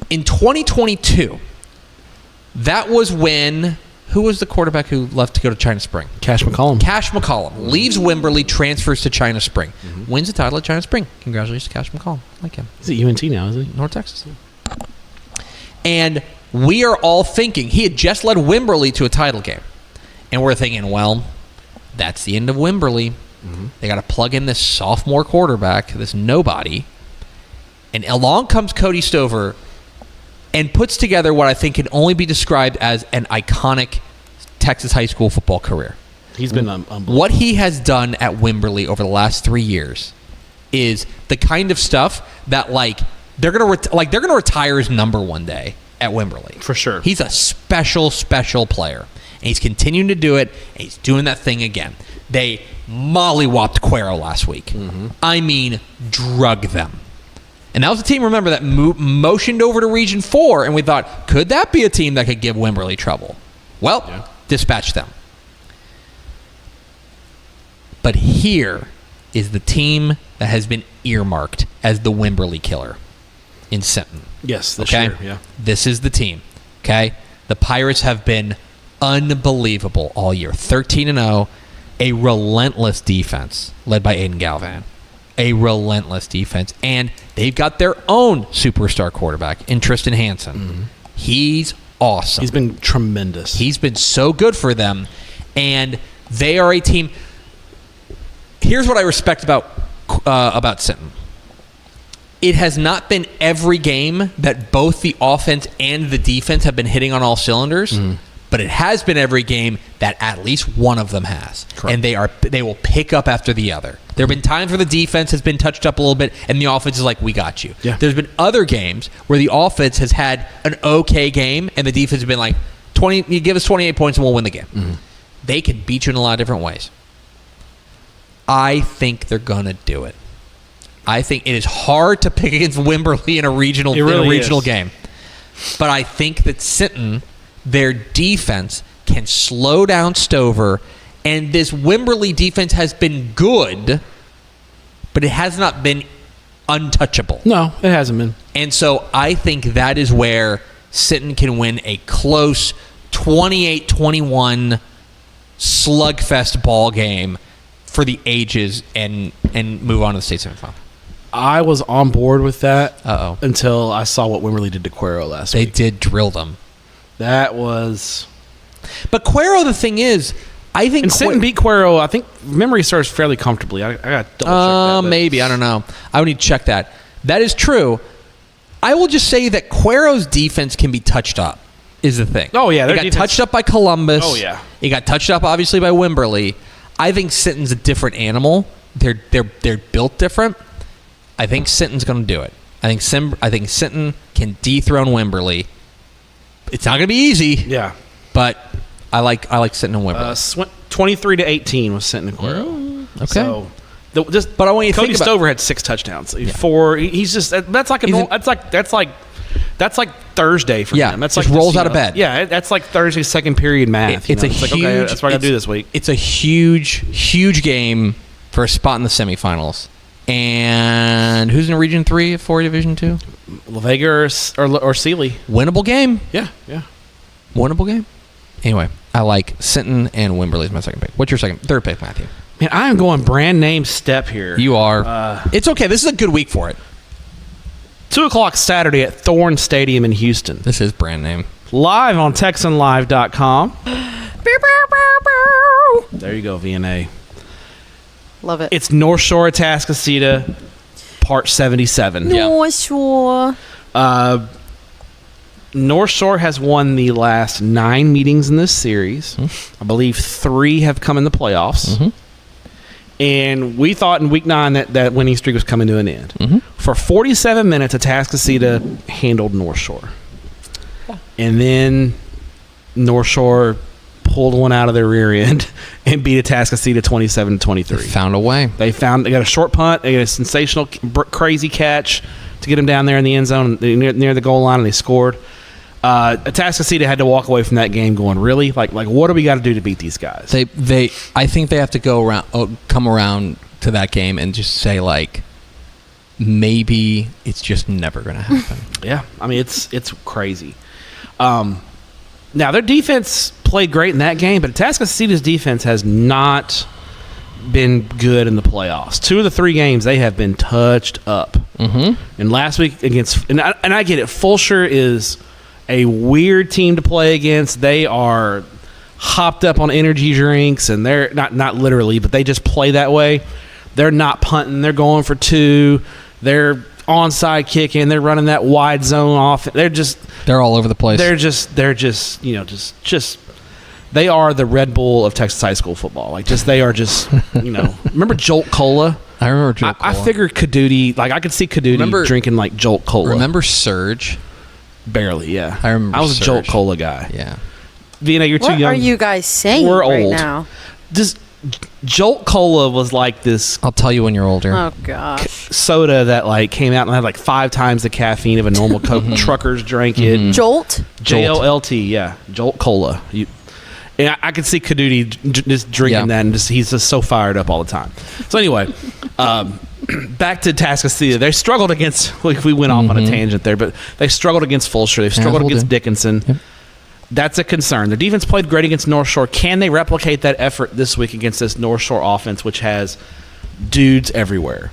in 2022, that was when... Who was the quarterback who left to go to China Spring? Cash McCollum. Cash McCollum leaves Wimberley, transfers to China Spring, wins the title at China Spring. Congratulations to Cash McCollum. I like him. He's at UNT now, isn't he? North Texas. And we are all thinking, he had just led Wimberley to a title game. And we're thinking, well, that's the end of Wimberley. They got to plug in this sophomore quarterback, this nobody. And along comes Cody Stover and puts together what I think can only be described as an iconic Texas high school football career. He's been unbelievable. What he has done at Wimberley over the last 3 years is the kind of stuff that they're gonna retire his number one day at Wimberley. For sure. He's a special player. And he's continuing to do it, and he's doing that thing again. They mollywopped Cuero last week. I mean, drug them. And that was a team, remember, that motioned over to Region 4, and we thought, could that be a team that could give Wimberley trouble? Well, dispatch them. But here is the team that has been earmarked as the Wimberley killer in Sinton. Yes, this year, yeah. This is the team, okay? The Pirates have been unbelievable all year. 13-0, a relentless defense led by Aiden Galvan. A relentless defense. And they've got their own superstar quarterback in Tristan Hansen. He's awesome. He's been tremendous. He's been so good for them. And they are a team. Here's what I respect about Sinton. It has not been every game that both the offense and the defense have been hitting on all cylinders. But it has been every game that at least one of them has. Correct. And they will pick up after the other. There have been times where the defense has been touched up a little bit and the offense is like, we got you. Yeah. There's been other games where the offense has had an okay game and the defense has been like, you give us 28 points and we'll win the game. They can beat you in a lot of different ways. I think they're going to do it. I think it is hard to pick against Wimberley in a regional game. But I think that Sinton, their defense, can slow down Stover, and this Wimberley defense has been good, but it has not been untouchable. No, it hasn't been. And so I think that is where Sinton can win a close 28-21 slugfest ball game for the ages and move on to the state semifinal. I was on board with that until I saw what Wimberley did to Cuero last week. They did drill them. That was... But Cuero, the thing is, I think and Sinton beat Cuero. I think memory serves fairly comfortably. I got to double check that. Maybe, I don't know. I would need to check that. That is true. I will just say that Cuero's defense can be touched up. Is the thing. Oh yeah, it got touched up by Columbus. Oh yeah, it got touched up obviously by Wimberley. I think Sinton's a different animal. They're built different. I think Sinton's going to do it. I think Sinton can dethrone Wimberley. It's not going to be easy. Yeah, but I like Sinton and Wimberley. 23-18 was Sinton and Cuero. Okay. So, but I want you to Cody think about Stover had 6 touchdowns. 4. He's just that's like Thursday for him. That's just like rolls out of bed. Yeah, that's like Thursday second period math. It's like, okay, that's what I got to do this week. It's a huge game for a spot in the semifinals. And who's in Region 3 for Division 2? La Vega or Sealy. Winnable game. Yeah. Winnable game. Anyway, I like Sinton and Wimberley as my second pick. What's your third pick, Matthew? Man, I am going brand name Stepp here. You are. It's okay. This is a good week for it. 2:00 Saturday at Thorne Stadium in Houston. This is brand name. Live on TexanLive.com. There you go, VNA. Love it. It's North Shore-Atascocita, Part 77. North Shore. North Shore has won the last 9 meetings in this series. I believe 3 have come in the playoffs. And we thought in week 9 that winning streak was coming to an end. For 47 minutes, Atascocita handled North Shore. And then North Shore pulled one out of their rear end and beat Atascocita 27-23. They found a way. They got a short punt. They got a sensational, crazy catch to get them down there in the end zone near the goal line, and they scored. Atascocita had to walk away from that game going, really? Like what do we got to do to beat these guys? I think they have to come around to that game and just say, like, maybe it's just never going to happen. Yeah, I mean, it's crazy. Now, their defense played great in that game, but Atascocita's defense has not been good in the playoffs. 2 of the 3 games, they have been touched up. And last week against – and I get it. Fulshire is a weird team to play against. They are hopped up on energy drinks, and they're not literally, but they just play that way. They're not punting. They're going for 2. They're onside kicking. They're running that wide zone off. They're all over the place. They're just they are the Red Bull of Texas high school football. Like, they are just, remember Jolt Cola? I remember Jolt Cola. I figured Caduti, like, I could see Caduti drinking like Jolt Cola. Remember Surge? Barely, yeah. I remember I was Surge. a Jolt Cola guy. Yeah. Vienna, you're too young. What are you guys saying We're right old. now? Just Jolt Cola was like this I'll tell you when you're older. Oh, gosh. soda that, like, came out and had like 5 times the caffeine of a normal Coke. Truckers drank it. Jolt? JOLT, yeah. Jolt Cola. And I could see Caduti just drinking that, and he's just so fired up all the time. So anyway, back to Atascocita. They struggled against, like, we went off on a tangent there, but they struggled against Fulshire. They've struggled against Dickinson. Yep. That's a concern. Their defense played great against North Shore. Can they replicate that effort this week against this North Shore offense, which has dudes everywhere?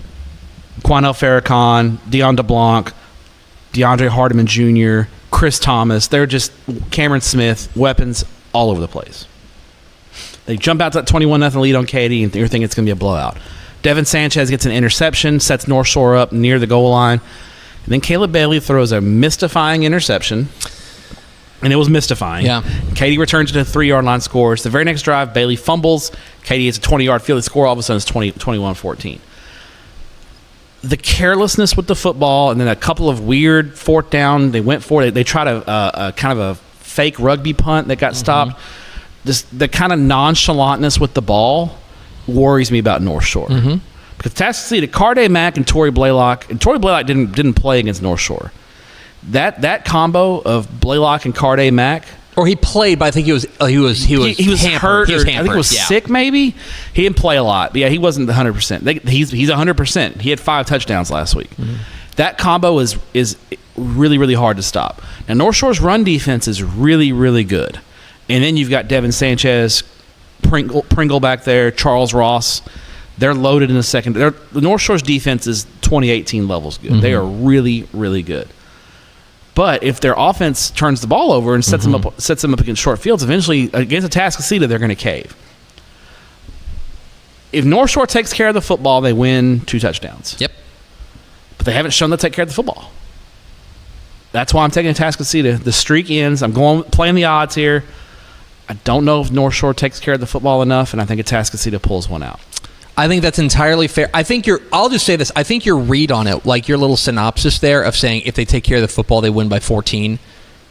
Quanell Farrakhan, Dion DeBlanc, DeAndre Hardiman Jr., Chris Thomas. They're just Cameron Smith, weapons all over the place. They jump out to that 21-0 lead on Katy, and you're thinking it's going to be a blowout. Devin Sanchez gets an interception, sets North Shore up near the goal line. And then Caleb Bailey throws a mystifying interception. And it was mystifying. Yeah. Katy returns to the 3-yard line, scores. The very next drive, Bailey fumbles. Katy hits a 20-yard field. They score. All of a sudden, it's 21-14. The carelessness with the football, and then a couple of weird 4th down. They went for it. They tried a kind of a fake rugby punt that got stopped. The kind of nonchalantness with the ball worries me about North Shore. Because Atascocita, Carday Mack and Torrey Blaylock, didn't play against North Shore. That combo of Blaylock and Carday Mack, or he played, but I think he was hurt. He was hampered. I think he was sick. Maybe he didn't play a lot. But yeah, he wasn't 100%. He's 100%. He had 5 touchdowns last week. That combo is really, really hard to stop. Now, North Shore's run defense is really, really good. And then you've got Devin Sanchez, Pringle back there, Charles Ross. They're loaded in the second. The North Shore's defense is 2018 levels good. They are really, really good. But if their offense turns the ball over and sets them up against short fields, eventually against Atascocita, they're going to cave. if North Shore takes care of the football, they win 2 touchdowns. Yep. But they haven't shown they'll take care of the football. That's why I'm taking Atascocita. The streak ends. I'm playing the odds here. I don't know if North Shore takes care of the football enough, and I think Atascocita pulls one out. I think that's entirely fair. I think I'll just say this. I think your read on it, like your little synopsis there of saying if they take care of the football, they win by 14,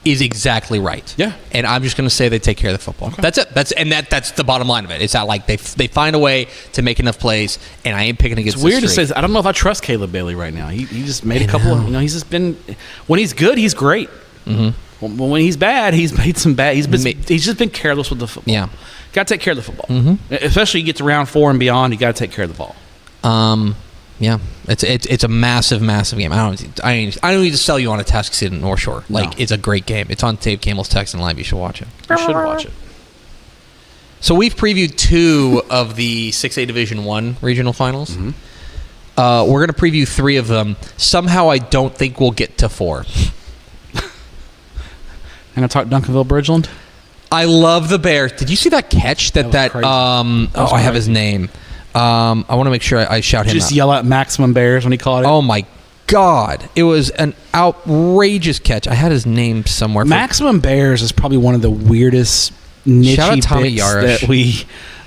is exactly right. Yeah. And I'm just going to say they take care of the football. Okay. That's it. That's the bottom line of it. It's not like they find a way to make enough plays, and I ain't picking against It's weird to say. I don't know if I trust Caleb Bailey right now. He just made a couple of, he's just been, when he's good, he's great. Mm-hmm. When he's bad, he's made some bad. He's just been careless with the football. Yeah. Got to take care of the football. Mm-hmm. Especially you get to round 4 and beyond, you got to take care of the ball. Yeah, it's a massive game. I don't need to sell you on Atascocita and North Shore. It's a great game. It's on Dave Campbell's text and live. You should watch it. You should watch it. So we've previewed 2 of the 6A Division I regional finals. Mm-hmm. We're going to preview 3 of them. Somehow I don't think we'll get to 4. I'm going to talk Duncanville Bridgeland. I love the Bears. Did you see that catch? I have his name. I want to make sure I shout him out. Just yell out Maximum Bears when he caught it. Oh my God. It was an outrageous catch. I had his name somewhere. Maximum Bears is probably one of the weirdest niche bits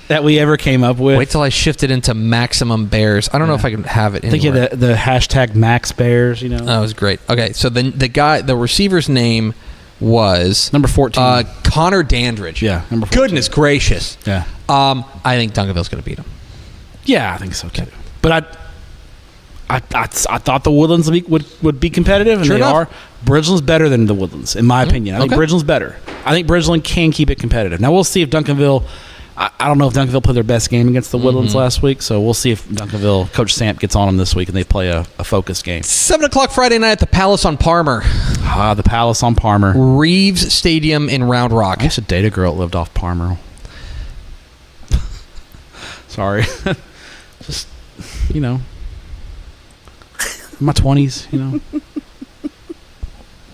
that we ever came up with. Wait till I shift it into Maximum Bears. I don't know if I can have it anywhere. I think the hashtag Max Bears, That was great. Okay, so the receiver's name was number 14. Connor Dandridge. Yeah, number 14. Goodness gracious. Yeah. I think Duncanville's going to beat him. Yeah, I think so too. But I thought the Woodlands would be competitive, and sure they enough. are. Bridgeland's better than the Woodlands, in my opinion. I think Bridgeland's better. I think Bridgeland can keep it competitive. Now we'll see if Duncanville. I don't know if Duncanville played their best game against the Woodlands last week, so we'll see if Duncanville, Coach Samp gets on them this week and they play a focused game. 7 o'clock Friday night at the Palace on Palmer. The Palace on Palmer. Reeves Stadium in Round Rock. I used to date a girl that lived off Palmer. Sorry. Just, in my 20s,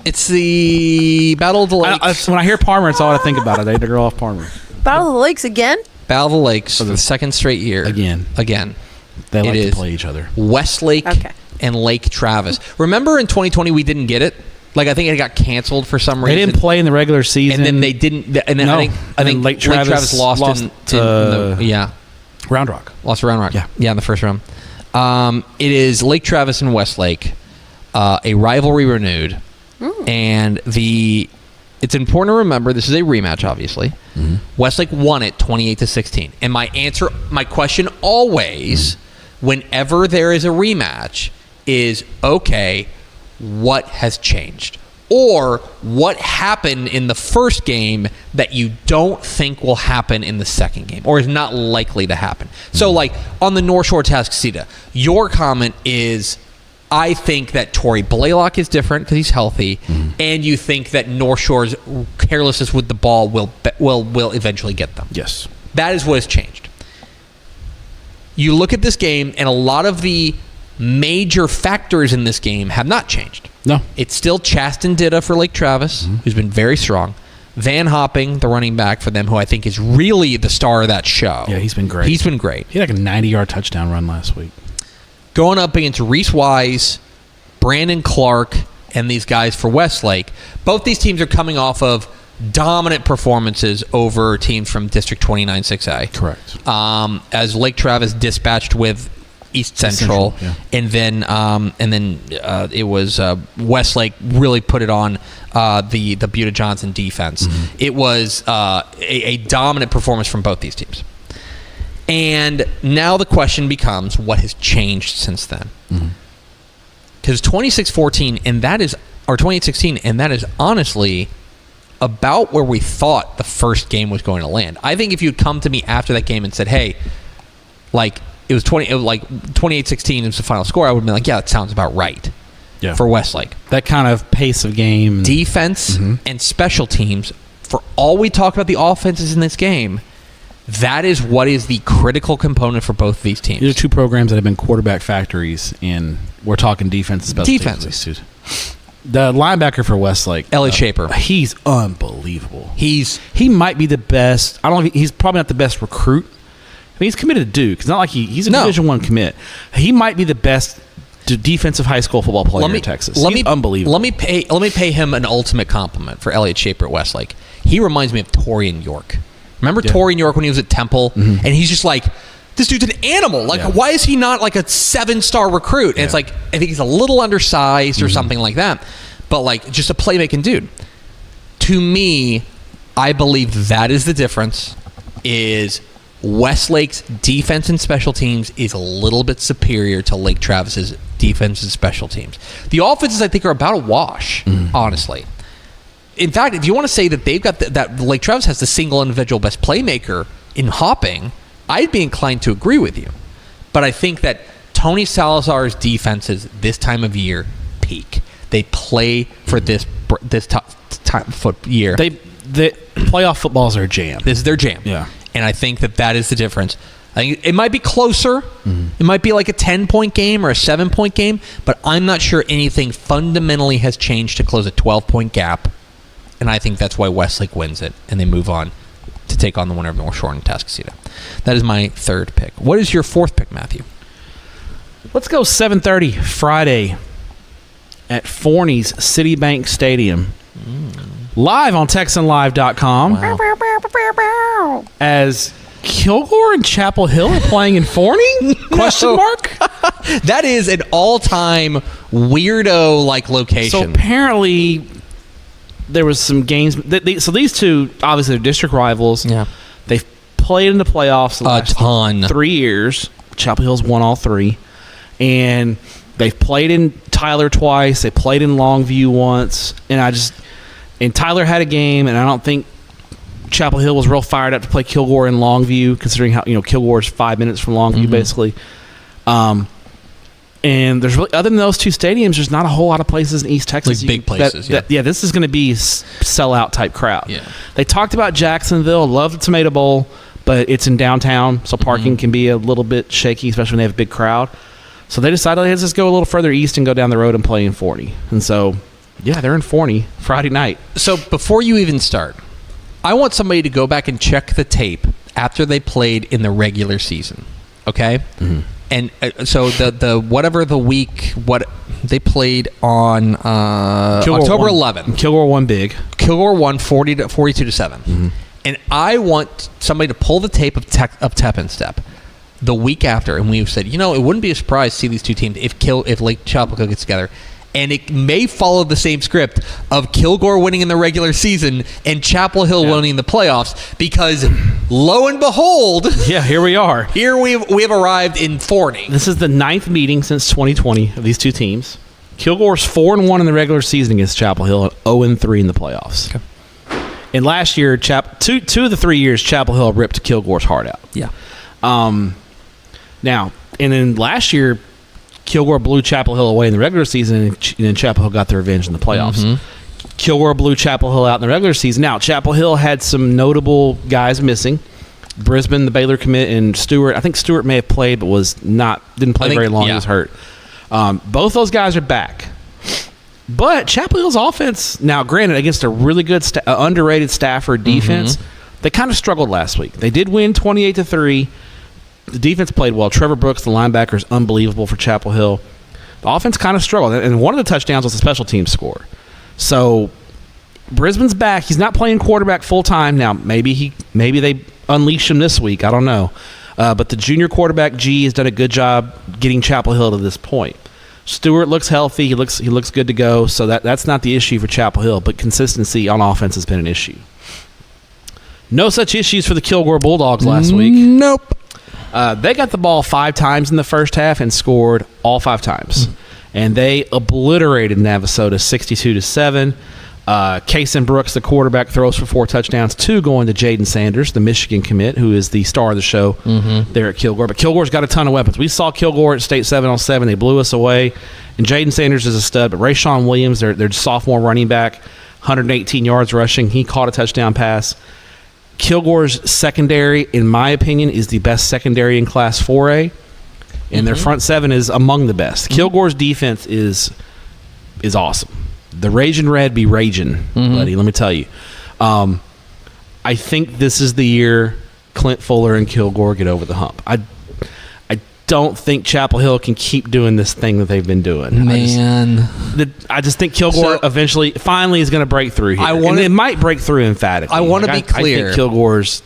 It's the Battle of the Lakes. When I hear Palmer, it's all I think about. I dated a girl off Palmer. Battle of the Lakes again? Battle of the Lakes for the second straight year. Again. They like to play each other. Westlake and Lake Travis. Remember in 2020 we didn't get it? I think it got canceled for some reason. They didn't play in the regular season. And then they didn't. And then I think Lake Travis lost to Round Rock. Lost to Round Rock. Yeah, in the first round. It is Lake Travis and Westlake, a rivalry renewed. Ooh. And it's important to remember this is a rematch, obviously. Mm-hmm. Westlake won it 28-16. And my question always, whenever there is a rematch, is okay, what has changed? Or what happened in the first game that you don't think will happen in the second game or is not likely to happen? So, on the North Shore-Atascocita, your comment is, I think that Torrey Blaylock is different because he's healthy, and you think that North Shore's carelessness with the ball will eventually get them. Yes. That is what has changed. You look at this game, and a lot of the major factors in this game have not changed. No. It's still Chasten Ditta for Lake Travis, who's been very strong. Van Hopping, the running back for them, who I think is really the star of that show. Yeah, he's been great. He had a 90-yard touchdown run last week. Going up against Reese Wise, Brandon Clark, and these guys for Westlake. Both these teams are coming off of dominant performances over teams from District 29 6A. Correct. As Lake Travis dispatched with East Central, and then it was Westlake really put it on the Buda Johnson defense. Mm-hmm. It was a dominant performance from both these teams. And now the question becomes, what has changed since then? Because 26-14, and that is, or 28-16, and that is honestly about where we thought the first game was going to land. I think if you'd come to me after that game and said, hey, it was 28-16 is the final score, I would have been like, yeah, that sounds about right. Yeah. For Westlake. That kind of pace of game. Defense and special teams, for all we talk about the offenses in this game, that is what is the critical component for both of these teams. These are two programs that have been quarterback factories in, we're talking defense and special teams. The linebacker for Westlake, Elliot Shaper, he's unbelievable. He might be the best. I don't know if he's probably not the best recruit mean, he's committed to Duke. It's not like he's a Division I commit. He might be the best defensive high school football player in Texas. He's unbelievable. Let me pay him an ultimate compliment for Elliott Shaper at Westlake. He reminds me of Torian York. Remember Torian York when he was at Temple? And he's just like, this dude's an animal. Like, why is he not like a 7-star recruit? And it's like, I think he's a little undersized or something like that. But like, just a playmaking dude. To me, I believe that is the difference. Is Westlake's defense and special teams is a little bit superior to Lake Travis's defense and special teams. The offenses, I think, are about a wash, honestly. In fact, if you want to say that they've got that Lake Travis has the single individual best playmaker in Hopping, I'd be inclined to agree with you. But I think that Tony Salazar's defenses this time of year peak. They play for this time year. The playoff footballs are a jam. This is their jam. Yeah. And I think that is the difference. I think it might be closer. It might be like a 10-point game or a 7-point game, but I'm not sure anything fundamentally has changed to close a 12-point gap. And I think that's why Westlake wins it, and they move on to take on the winner of North Shore and Atascocita. That is my third pick. What is your fourth pick, Matthew? Let's go 7:30 Friday at Forney's Citibank Stadium. Live on TexanLive.com. Wow. As Kilgore and Chapel Hill are playing in Forney? Question mark? That is an all-time weirdo-like location. So apparently there was some games. So these two, obviously, they're district rivals. Yeah. They've played in the playoffs the last ton. 3 years. Chapel Hill's won all three. And they've played in Tyler twice. They played in Longview once. And Tyler had a game, and I don't think Chapel Hill was real fired up to play Kilgore in Longview, considering how Kilgore's 5 minutes from Longview, basically. And there's really, other than those two stadiums, there's not a whole lot of places in East Texas. Like big places, this is going to be a sellout type crowd. Yeah. They talked about Jacksonville, love the Tomato Bowl, but it's in downtown, so parking can be a little bit shaky, especially when they have a big crowd. So they decided, let's just go a little further east and go down the road and play in Forney. And so, yeah, they're in Forney Friday night. So before you even start, I want somebody to go back and check the tape after they played in the regular season. Okay? And so the whatever the week, what they played on October 11th. Kilgore won big. Kilgore won 42-7. And I want somebody to pull the tape of Tep and Stepp the week after, and we've said, it wouldn't be a surprise to see these two teams if Lake Chapel Hill gets together. And it may follow the same script of Kilgore winning in the regular season and Chapel Hill winning in the playoffs, because lo and behold, here we are. Here we have arrived in Forney. This is the 9th meeting since 2020 of these two teams. Kilgore's 4-1 in the regular season against Chapel Hill and 0-3 in the playoffs. Okay. And last year, two of the 3 years, Chapel Hill ripped Kilgore's heart out. Yeah. Now, and then last year, Kilgore blew Chapel Hill away in the regular season, and then Chapel Hill got their revenge in the playoffs. Kilgore blew Chapel Hill out in the regular season. Now, Chapel Hill had some notable guys missing. Brisbane, the Baylor commit, and Stewart. I think Stewart may have played, but didn't play very long. He was hurt. Both those guys are back. But Chapel Hill's offense, now granted, against a really good, underrated Stafford defense, they kind of struggled last week. They did win 28-3. The defense played well. Trevor Brooks, the linebacker, is unbelievable for Chapel Hill. The offense kind of struggled, and one of the touchdowns was a special team score. So Brisbane's back. He's not playing quarterback full time now. Maybe they unleash him this week. I don't know. But the junior quarterback G has done a good job getting Chapel Hill to this point. Stewart looks healthy. He looks good to go. So that's not the issue for Chapel Hill. But consistency on offense has been an issue. No such issues for the Kilgore Bulldogs last week. Nope. They got the ball 5 times in the first half and scored all 5 times. And they obliterated Navasota 62-7. Kason Brooks, the quarterback, throws for 4 touchdowns, 2 going to Jaden Sanders, the Michigan commit, who is the star of the show there at Kilgore. But Kilgore's got a ton of weapons. We saw Kilgore at State 7-on-7. They blew us away. And Jaden Sanders is a stud. But Rayshawn Williams, their sophomore running back, 118 yards rushing. He caught a touchdown pass. Kilgore's secondary, in my opinion, is the best secondary in Class 4A, and their front 7 is among the best. Kilgore's defense is awesome. The Ragin' Red be raging, buddy. Let me tell you. I think this is the year Clint Fuller and Kilgore get over the hump. I don't think Chapel Hill can keep doing this thing that they've been doing. Man. I just think Kilgore finally is going to break through here. And it might break through emphatically. I want to be clear. I think Kilgore's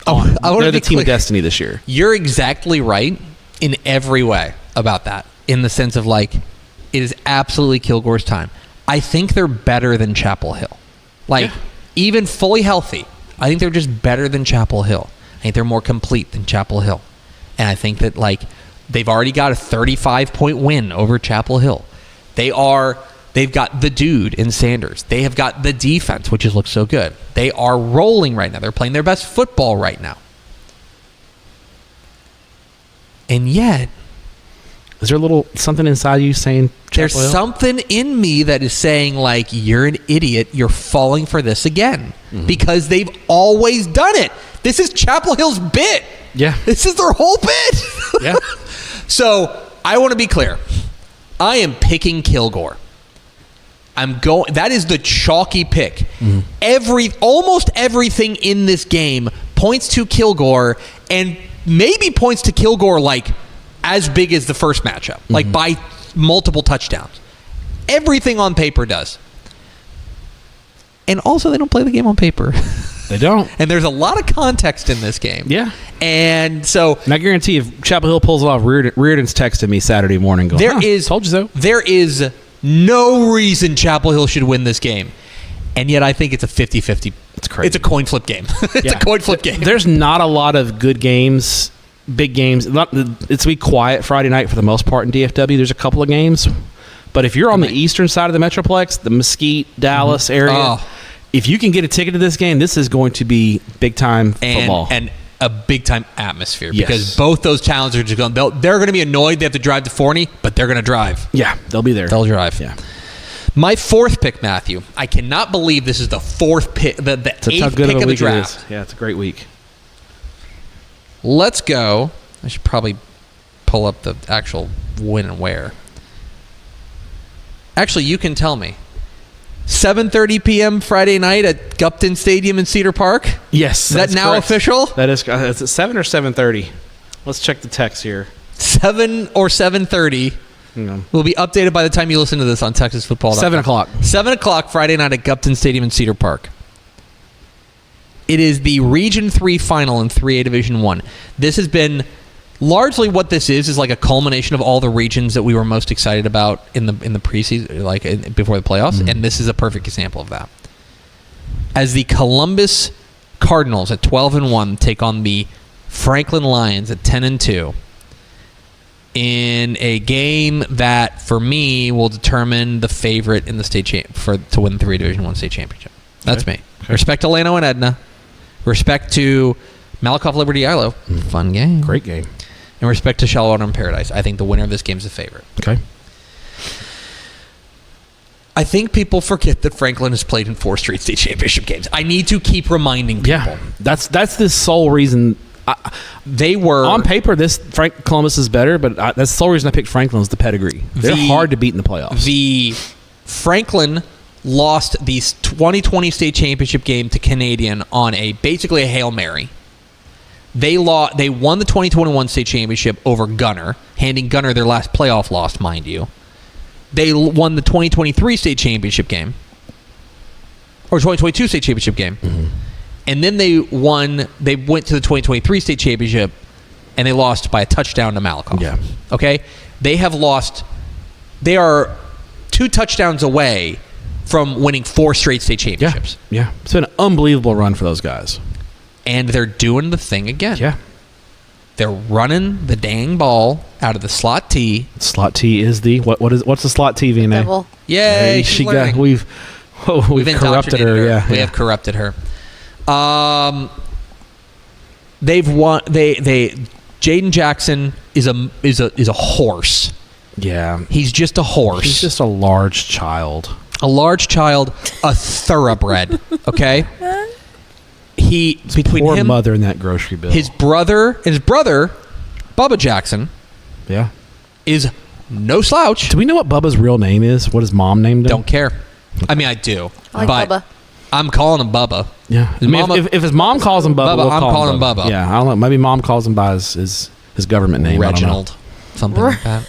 they're the team of destiny this year. You're exactly right in every way about that, in the sense of like, it is absolutely Kilgore's time. I think they're better than Chapel Hill. Even fully healthy, I think they're just better than Chapel Hill. I think they're more complete than Chapel Hill. And I think that, like, they've already got a 35-point win over Chapel Hill. They've got the dude in Sanders. They have got the defense, which looks so good. They are rolling right now. They're playing their best football right now. And yet, is there a little something inside you saying there's Chapel Hill? something in me that is saying, like, you're an idiot. You're falling for this again. Because they've always done it. This is Chapel Hill's bit. Yeah. This is their whole bit. Yeah. So, I want to be clear. I am picking Kilgore. That is the chalky pick. Almost everything in this game points to Kilgore, and maybe points to Kilgore like as big as the first matchup, like by multiple touchdowns. Everything on paper does. And also, they don't play the game on paper. They don't. And there's a lot of context in this game. Yeah. And so, and I guarantee if Chapel Hill pulls it off, Reardon's texting me Saturday morning going, told you so. There is no reason Chapel Hill should win this game. And yet I think it's a 50-50. It's crazy. It's a coin flip game. It's a coin flip game. There's not a lot of good games, big games. It's be quiet Friday night for the most part in DFW. There's a couple of games. But if you're on the eastern side of the Metroplex, the Mesquite, Dallas area, if you can get a ticket to this game, this is going to be big-time football. And a big-time atmosphere. Yes. Because both those towns are just going, they're going to be annoyed they have to drive to Forney, but they're going to drive. Yeah, they'll be there. They'll drive. Yeah. My fourth pick, Matthew. I cannot believe this is the fourth pick, the eighth pick of the draft. Yeah, it's a great week. Let's go. I should probably pull up the actual when and where. Actually, you can tell me. 7:30 p.m. Friday night at Gupton Stadium in Cedar Park? Yes. Is that now correct. official? That is. Is it 7 or 7:30? Let's check the text here. 7 or 7:30. Will be updated by the time you listen to this on TexasFootball.com. 7 o'clock. 7 o'clock Friday night at Gupton Stadium in Cedar Park. It is the Region 3 final in 3A Division 1. This has been largely what this is like a culmination of all the regions that we were most excited about in the preseason, like before the playoffs, and this is a perfect example of that. As the Columbus Cardinals at 12-1 take on the Franklin Lions at 10-2 in a game that, for me, will determine the favorite in the state to win the 3 Division 1 state championship. That's me. Okay. Respect to Lano and Edna. Respect to Malakoff Liberty Ilo. Fun game. Great game. And respect to Shallowater and Paradise. I think the winner of this game is the favorite. Okay. I think people forget that Franklin has played in 4 straight state championship games. I need to keep reminding people. Yeah, that's the sole reason. They were on paper. Columbus is better, but that's the sole reason I picked Franklin is the pedigree. They're hard to beat in the playoffs. The Franklin lost the 2020 state championship game to Canadian on basically a Hail Mary. They won the 2021 state championship over Gunner, handing Gunner their last playoff loss, mind you. They won the 2023 state championship game, or 2022 state championship game, and then they went to the 2023 state championship, and they lost by a touchdown to Malakoff. Yeah. Okay? They are 2 touchdowns away from winning 4 straight state championships. Yeah. It's been an unbelievable run for those guys. And they're doing the thing again. Yeah. They're running the dang ball out of the slot T. Slot T is what's the slot T, VNA? Devil. Yay, we've corrupted her. Yeah. We have corrupted her. They've won. Jaden Jackson is a horse. Yeah. He's just a horse. He's just a large child. A thoroughbred. Okay. Between poor him, mother in that grocery bill. His brother, Bubba Jackson, is no slouch. Do we know what Bubba's real name is? What his mom named him? Don't care. I mean, I do. I like Bubba. I'm calling him Bubba. Yeah. If his mom calls him Bubba, we'll I'm call calling him him Bubba. Yeah, I don't know. Maybe mom calls him by his government name. Reginald. Something like that.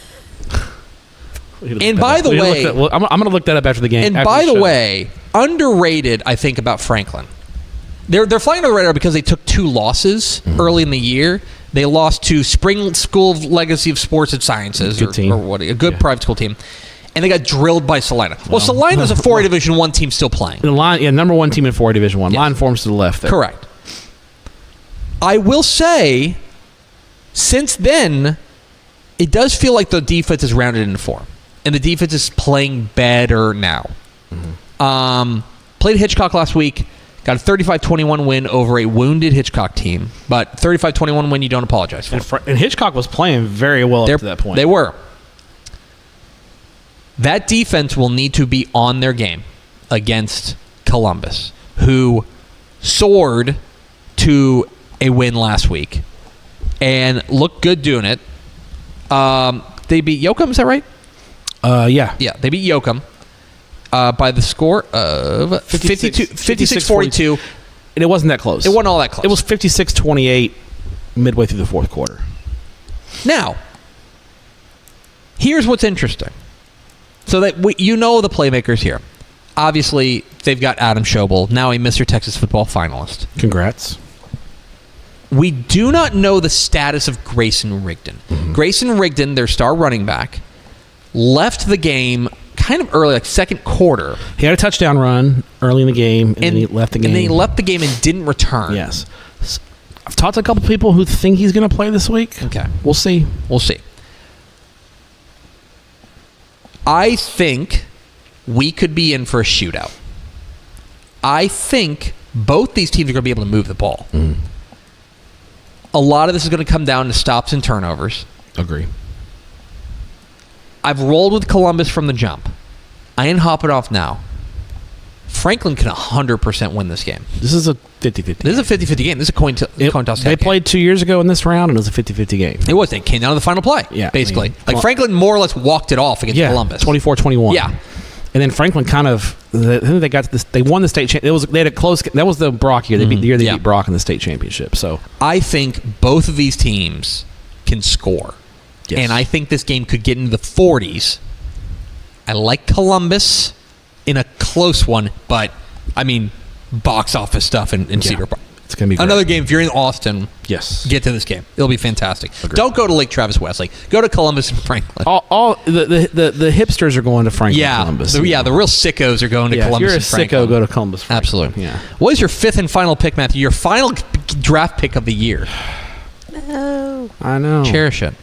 And by the way, I'm going to look that up after the game. And by the way, underrated, I think, about Franklin. They're flying under the radar because they took 2 losses early in the year. They lost to Spring School of Legacy of Sports and Sciences, a good private school team. And they got drilled by Celina. Well, Celina's a 4A Division I team still playing. The line, number 1 team in 4A Division I. Yes. Line forms to the left there. Correct. I will say, since then, it does feel like the defense is rounded into form. And the defense is playing better now. Played Hitchcock last week. Got a 35-21 win over a wounded Hitchcock team. But 35-21 win you don't apologize for. And Hitchcock was playing very well up to that point. They were. That defense will need to be on their game against Columbus, who soared to a win last week and looked good doing it. They beat Yoakum, is that right? Yeah. Yeah, they beat Yoakum by the score of 56-42. And it wasn't that close. It wasn't all that close. It was 56-28 midway through the fourth quarter. Now, here's what's interesting. So that the playmakers here. Obviously, they've got Adam Schobel, now a Mr. Texas football finalist. Congrats. We do not know the status of Grayson Rigdon. Grayson Rigdon, their star running back, left the game kind of early, like second quarter. He had a touchdown run early in the game, and then he left the game. And then he left the game and didn't return. Yes. I've talked to a couple people who think he's going to play this week. Okay. We'll see. I think we could be in for a shootout. I think both these teams are going to be able to move the ball. A lot of this is going to come down to stops and turnovers. Agree. I've rolled with Columbus from the jump. I ain't hopping off now. Franklin can 100% win this game. This is a 50-50. This is a 50-50 game. This is a coin toss. They played 2 years ago in this round, and it was a 50-50 game. It was. They came down to the final play, basically. Franklin more or less walked it off against Columbus. 24-21. Yeah. And then Franklin kind of, they got this. They won the state championship. They had a close. That was the Brock year. They beat the year they beat Brock in the state championship. So I think both of these teams can score, and I think this game could get into the 40s. I like Columbus in a close one, but I mean, box office stuff in Cedar Park. It's gonna be great. Another game. If you're in Austin, get to this game. It'll be fantastic. Agreed. Don't go to Lake Travis Wesley. Go to Columbus and Franklin. All the hipsters are going to Franklin. Columbus. The real sickos are going to Columbus. If you're a sicko, go to Columbus. Franklin. Absolutely. Yeah. What is your fifth and final pick, Matthew? Your final draft pick of the year. No. I know. Cherish it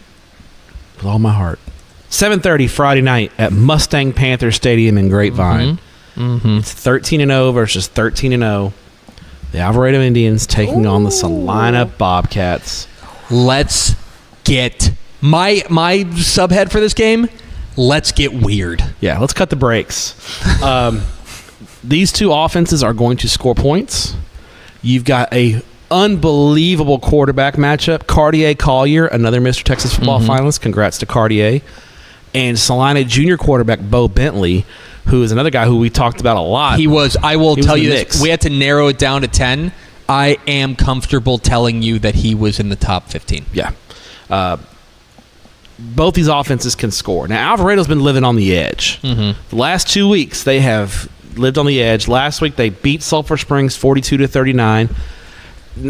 with all my heart. 7:30 Friday night at Mustang Panther Stadium in Grapevine. It's 13-0 versus 13-0. The Alvarado Indians taking on the Celina Bobcats. Let's get my subhead for this game. Let's get weird. Yeah, let's cut the brakes. These two offenses are going to score points. You've got a unbelievable quarterback matchup. Cartier Collier, another Mr. Texas football finalist. Congrats to Cartier. And Celina junior quarterback Bo Bentley, who is another guy who we talked about a lot. He was. I will tell you this. We had to narrow it down to 10. I am comfortable telling you that he was in the top 15. Yeah. Both these offenses can score. Now, Alvarado's been living on the edge. The last 2 weeks, they have lived on the edge. Last week, they beat Sulphur Springs 42-39.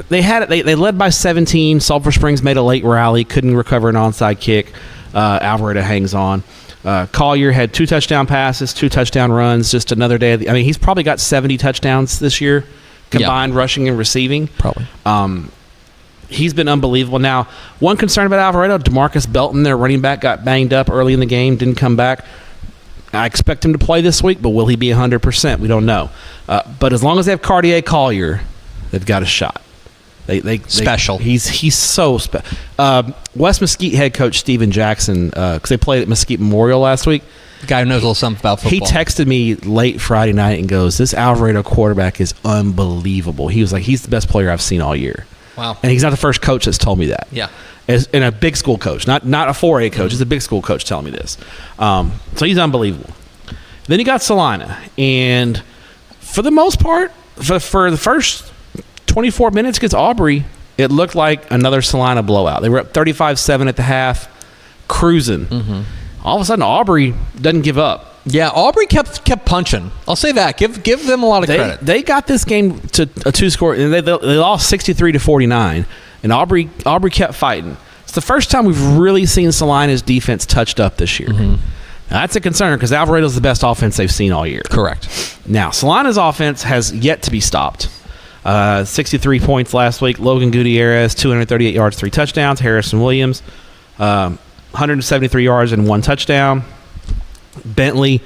They led by 17. Sulphur Springs made a late rally, couldn't recover an onside kick. Alvarado hangs on. Collier had 2 touchdown passes, 2 touchdown runs. Just another day. He's probably got 70 touchdowns this year, combined rushing and receiving. Probably. He's been unbelievable. Now, one concern about Alvarado, DeMarcus Belton, their running back, got banged up early in the game, didn't come back. I expect him to play this week, but will he be 100%? We don't know. But as long as they have Cartier Collier, they've got a shot. They special. He's so special. West Mesquite head coach Steven Jackson, because they played at Mesquite Memorial last week. The guy who knows a little something about football. He texted me late Friday night and goes, "This Alvarado quarterback is unbelievable." He was like, "He's the best player I've seen all year." Wow. And he's not the first coach that's told me that. Yeah. And a big school coach, not a 4A coach. It's a big school coach telling me this. So he's unbelievable. Then you got Celina, and for the most part, for the first 24 minutes against Aubrey, it looked like another Celina blowout. They were up 35-7 at the half, cruising. All of a sudden, Aubrey doesn't give up. Yeah, Aubrey kept punching. I'll say that. Give them a lot of credit. They got this game to a 2-score, and they lost 63-49, and Aubrey kept fighting. It's the first time we've really seen Celina's defense touched up this year. Now, that's a concern because Alvarado's the best offense they've seen all year. Correct. Now, Celina's offense has yet to be stopped. 63 points last week. Logan Gutierrez, 238 yards, 3 touchdowns. Harrison Williams, 173 yards and 1 touchdown. Bentley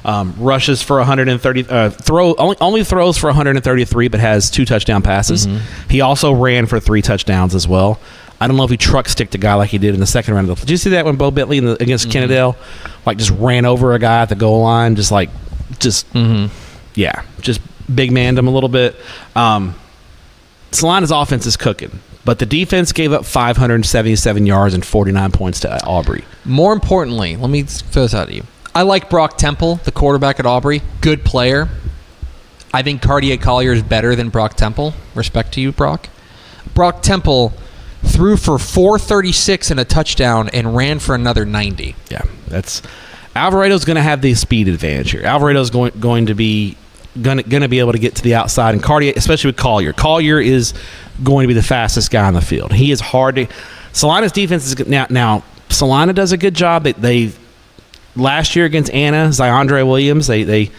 rushes for 130. Only throws for 133, but has 2 touchdown passes. He also ran for 3 touchdowns as well. I don't know if he truck sticked a guy like he did in the second round. Did you see that when Bo Bentley against Kennedale, like just ran over a guy at the goal line, just big manned him a little bit. Celina's offense is cooking, but the defense gave up 577 yards and 49 points to Aubrey. More importantly, let me throw this out at you. I like Brock Temple, the quarterback at Aubrey. Good player. I think Cartier Collier is better than Brock Temple. Respect to you, Brock. Brock Temple threw for 436 and a touchdown and ran for another 90. Yeah, Alvarado's going to have the speed advantage here. Alvarado's going to be able to get to the outside, and Cartier, especially with Collier. Collier is going to be the fastest guy on the field. He is hard to. Celina's defense is now. Celina does a good job. They last year against Anna, Zyondre Williams, they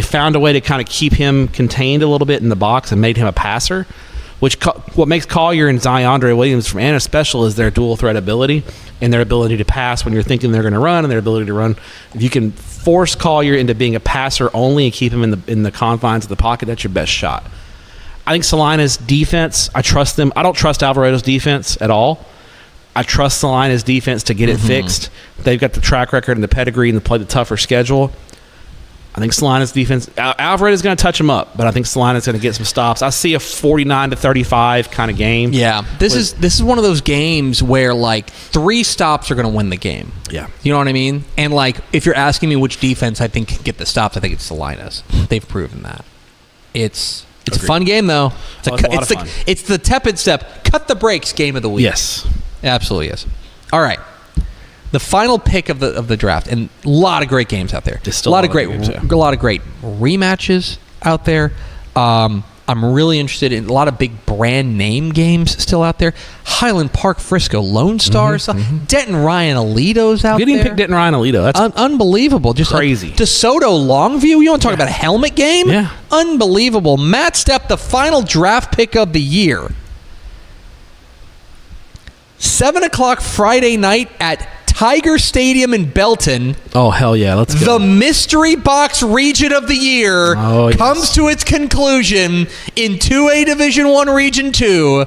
found a way to kind of keep him contained a little bit in the box and made him a passer. What makes Collier and Zyondre Williams from Anna special is their dual threat ability and their ability to pass when you're thinking they're going to run, and their ability to run. If you can force Collier into being a passer only and keep him in the confines of the pocket, that's your best shot. I think Celina's defense, I trust them. I don't trust Alvarado's defense at all. I trust Celina's defense to get it fixed. They've got the track record and the pedigree and to play the tougher schedule. I think Celina's defense, Alvarado's going to touch them up, but I think Celina's going to get some stops. I see a 49-35 kind of game. Yeah, this is one of those games where like 3 stops are going to win the game. Yeah, you know what I mean. And like, if you're asking me which defense I think can get the stops, I think it's Celina's. They've proven that. It's a fun game though. It's the Tep Stepp cut the brakes game of the week. Yes, it absolutely is. All right. The final pick of the draft, and a lot of great games out there. A lot of great rematches out there. I'm really interested in a lot of big brand name games still out there. Highland Park, Frisco, Lone Stars, Denton Ryan Alito's out there. You didn't pick Denton Ryan Alito. That's unbelievable. Just crazy. Like DeSoto, Longview. You want to talk about a helmet game? Yeah, unbelievable. Matt Stepp, the final draft pick of the year. 7:00 Friday night at Tiger Stadium in Belton. Oh, hell yeah. Let's go. The mystery box region of the year comes to its conclusion in 2A Division I Region 2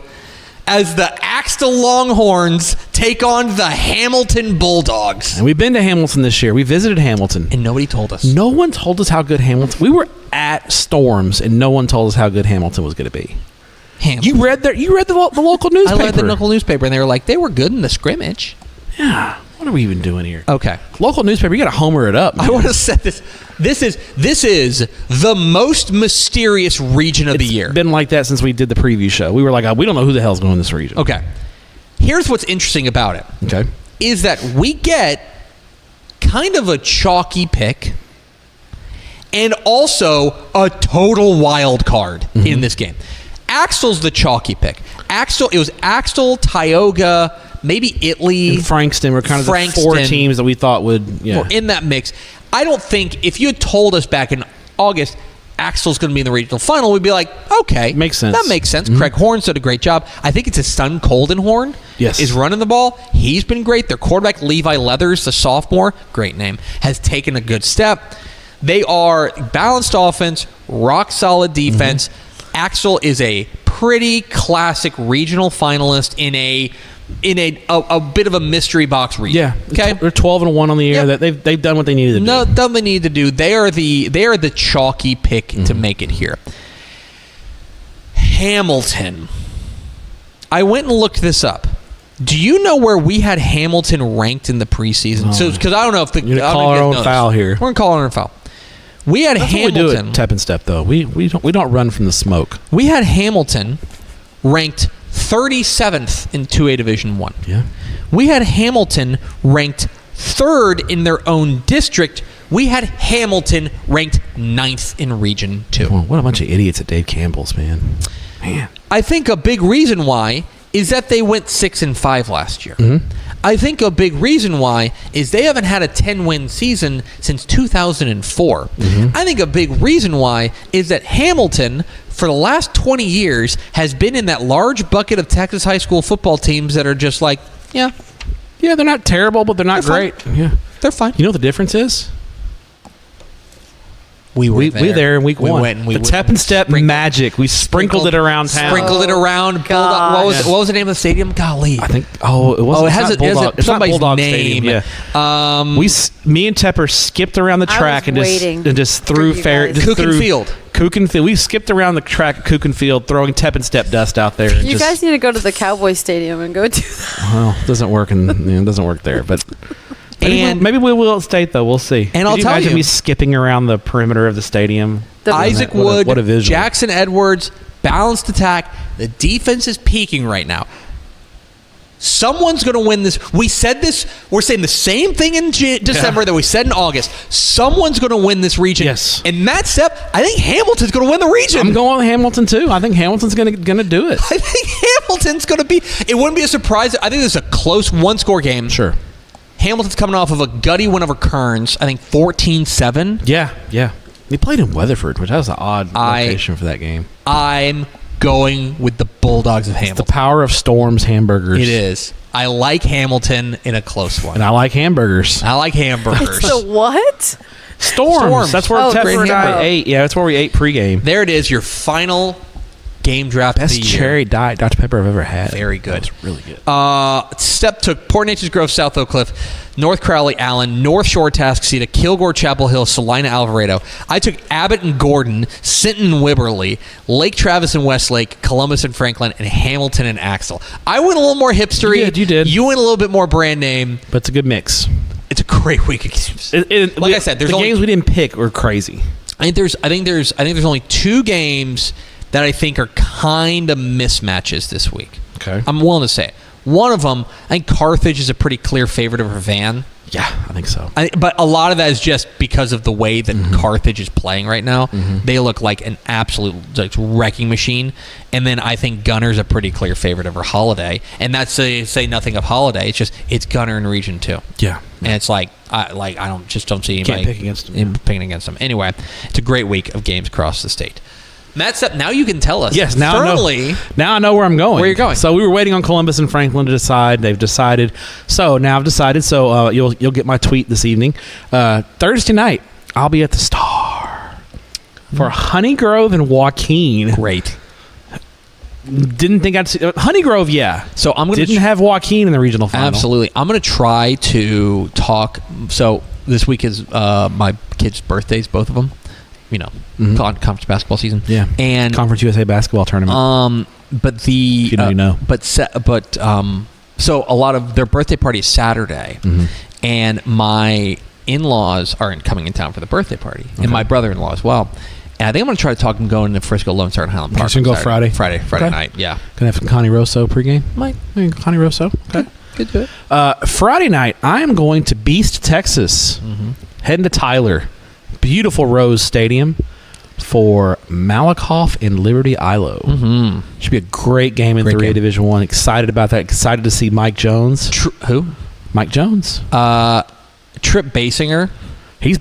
as the Axtell Longhorns take on the Hamilton Bulldogs. And we've been to Hamilton this year. We visited Hamilton. And nobody told us. No one told us how good Hamilton. We were at Storms, and no one told us how good Hamilton was going to be. Hamilton. You read the local newspaper. I read the local newspaper, and they were like, they were good in the scrimmage. Yeah. What are we even doing here? Okay. Local newspaper, you got to homer it up, man. I want to set this. This is the most mysterious region of the year. It's been like that since we did the preview show. We were like, we don't know who the hell's going in this region. Okay. Here's what's interesting about it. Okay. Is that we get kind of a chalky pick and also a total wild card in this game. Axtell's the chalky pick. It was Axtell, Tioga, maybe Italy, and Frankston were kind of the 4 teams that we thought would were in that mix. I don't think if you had told us back in August Axtell's going to be in the regional final, we'd be like, okay, makes sense. That makes sense. Craig Horn's did a great job. I think it's his son Colden Horn is running the ball. He's been great. Their quarterback Levi Leathers, the sophomore, great name, has taken a good step. They are balanced offense, rock solid defense. Axtell is a pretty classic regional finalist in a bit of a mystery box region. Yeah. Okay. They're 12-1 on the year. Yep. They've done what they needed to do. No, done what they need to do. They are the chalky pick to make it here. Hamilton. I went and looked this up. Do you know where we had Hamilton ranked in the preseason? So, because I don't know if you're gonna call our own foul here. We're gonna call our own foul. We had That's Hamilton. what we do at Tep and Stepp, though. We don't run from the smoke. We had Hamilton ranked 37th in 2A Division 1. Yeah. We had Hamilton ranked 3rd in their own district. We had Hamilton ranked 9th in Region 2. Well, what a bunch of idiots at Dave Campbell's, man. I think a big reason why is that they went 6-5 last year. Mm-hmm. I think a big reason why is they haven't had a 10-win season since 2004. Mm-hmm. I think a big reason why is that Hamilton, for the last 20 years, has been in that large bucket of Texas high school football teams that are just like, yeah, Yeah, they're not terrible, but they're not They're great. fine. Yeah. they're fine. You know what the difference is? We were We there in week one. Went and the Tep and Stepp magic. We sprinkled it around town. Sprinkled it around. God. What was the name of the stadium? Golly. I think. Oh, it wasn't. it has it's not Bulldog. It's not somebody's Bulldog name. Stadium. Yeah. Me and Tepper skipped around the I track was waiting and just threw for you fair. guys. Kuchen Field. Kuchen Field. We skipped around the track at Kuchen Field, throwing Tep and Stepp dust out there. And You guys need to go to the Cowboy Stadium and go do that. Well, it doesn't work it doesn't work there, but. Maybe we will at State though. We'll see. And I'll Could tell imagine you, me skipping around the perimeter of the stadium. Isaac What a- Wood, what a visual. Jackson Edwards, balanced attack. The defense is peaking right now. Someone's going to win this. We said this. We're saying the same thing in December that we said in August. Someone's going to win this region. Yes. And Matt Stepp, I think Hamilton's going to win the region. I'm going with Hamilton too. I think Hamilton's going to do it. I think Hamilton's going to be. It wouldn't be a surprise. I think this is a close one-score game. Sure. Hamilton's coming off of a gutty win over Kearns. I think 14-7. Yeah. They played in Weatherford, which was an odd location for that game. I'm going with the Bulldogs of Hamilton. The power of Storm's hamburgers. It is. I like Hamilton in a close one. And I like hamburgers. I like hamburgers. So what? Storms. That's where Tepper and I ate. Yeah, that's where we ate pregame. There it is, your final game draft Best of the year. cherry Diet Dr. Pepper I've ever had. Very good. That was really good. Stepp took Port Neches Grove, South Oak Cliff, North Crowley, Allen, North Shore-Atascocita, Kilgore, Chapel Hill, Celina, Alvarado. I took Abbott and Gordon, Sinton, Wibberley, Lake Travis and Westlake, Columbus and Franklin, and Hamilton and Axel. I went a little more hipstery. You did. You went a little bit more brand name. But it's a good mix. It's a great week of games. I said, there's the only games we didn't pick were crazy. I think there's only 2 games that I think are kind of mismatches this week. Okay. I'm willing to say it. One of them, I think Carthage is a pretty clear favorite over Van. Yeah, I think so. But a lot of that is just because of the way that Carthage is playing right now. They look like an absolute wrecking machine. And then I think Gunner's a pretty clear favorite over Holiday. And that's to say nothing of Holiday. It's just it's Gunner in Region 2. Yeah. And it's I don't see anybody Can't pick against them. picking against them. Anyway, it's a great week of games across the state. Matt Stepp, now you can tell us. Yes, now I know where I'm going. Where you're going. So we were waiting on Columbus and Franklin to decide. They've decided. So now I've decided. So you'll get my tweet this evening. Thursday night, I'll be at the Star for Honey Grove and Joaquin. Great. Didn't think I'd see Honey Grove. Yeah. So I'm going to didn't have Joaquin in the regional final. Absolutely. I'm going to try to talk. So this week is my kids' birthdays, both of them. Conference basketball season. Yeah. And Conference USA basketball tournament. But the you know. So a lot of their birthday party is Saturday, and my in-laws are coming in town for the birthday party, and my brother-in-law as well. And I think I'm going to try to talk them going to Frisco Lone Star and Highland Park. So you can go Friday Friday night. Yeah. Gonna have Connie Rosso pregame. Might. Connie Rosso. Okay. Good to it. Friday night, I am going to Beast, Texas. Heading to Tyler. Beautiful Rose Stadium for Malakoff and Liberty Ilo. Should be a great game in 3A Division 1. Excited about that. Excited to see Mike Jones. Who? Mike Jones. Trip Basinger. He's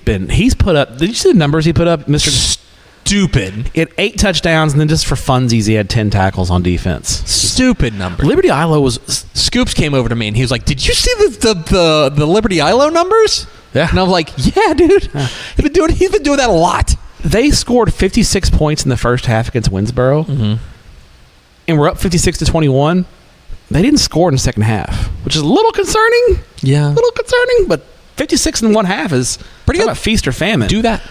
put up. Did you see the numbers he put up, Mr. Stupid. He had 8 touchdowns, and then just for funsies, he had 10 tackles on defense. Stupid number. Liberty Ilo was. Scoops came over to me and he was like, "Did you see the Liberty Ilo numbers?" Yeah. And I was like, "Yeah, dude. Yeah. He's been doing that a lot." They scored 56 points in the first half against Winsboro, and we're up 56-21. They didn't score in the second half, which is a little concerning. Yeah. A little concerning, but 56 in one half is pretty good. About feast or famine. Do that.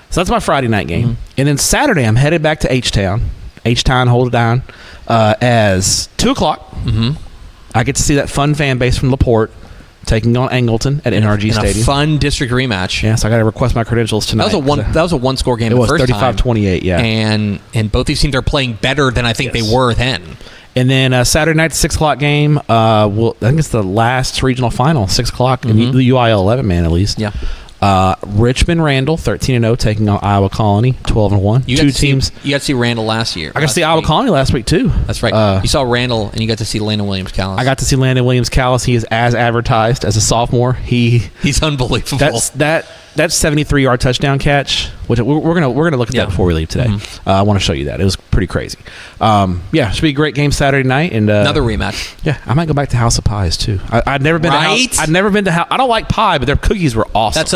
So that's my Friday night game. And then Saturday, I'm headed back to H-Town. H-Town, hold it down. As 2 o'clock, I get to see that fun fan base from LaPorte taking on Angleton at NRG in Stadium. a fun district rematch. Yeah, so I got to request my credentials tonight. That was a one-score game. It was the first 35-28. Yeah, and both these teams are playing better than I think they were then. And then Saturday night, 6 o'clock game. I think it's the last regional final, 6 o'clock in the UIL 11-man at least. Yeah. Richmond Randall 13-0 taking on Iowa Colony 12-1. Two teams. You got to see Randall last year. I got to see Iowa Colony last week too. That's right. You saw Randall and you got to see Landon Williams-Callis. I got to see Landon Williams-Callis. He is as advertised as a sophomore. He's unbelievable. That 73-yard touchdown catch, which we're gonna look at that before we leave today. I want to show you that. It was pretty crazy. It should be a great game Saturday night and another rematch. Yeah, I might go back to House of Pies too. I'd never been to I'd never been to House. I don't like pie, but their cookies were awesome. That's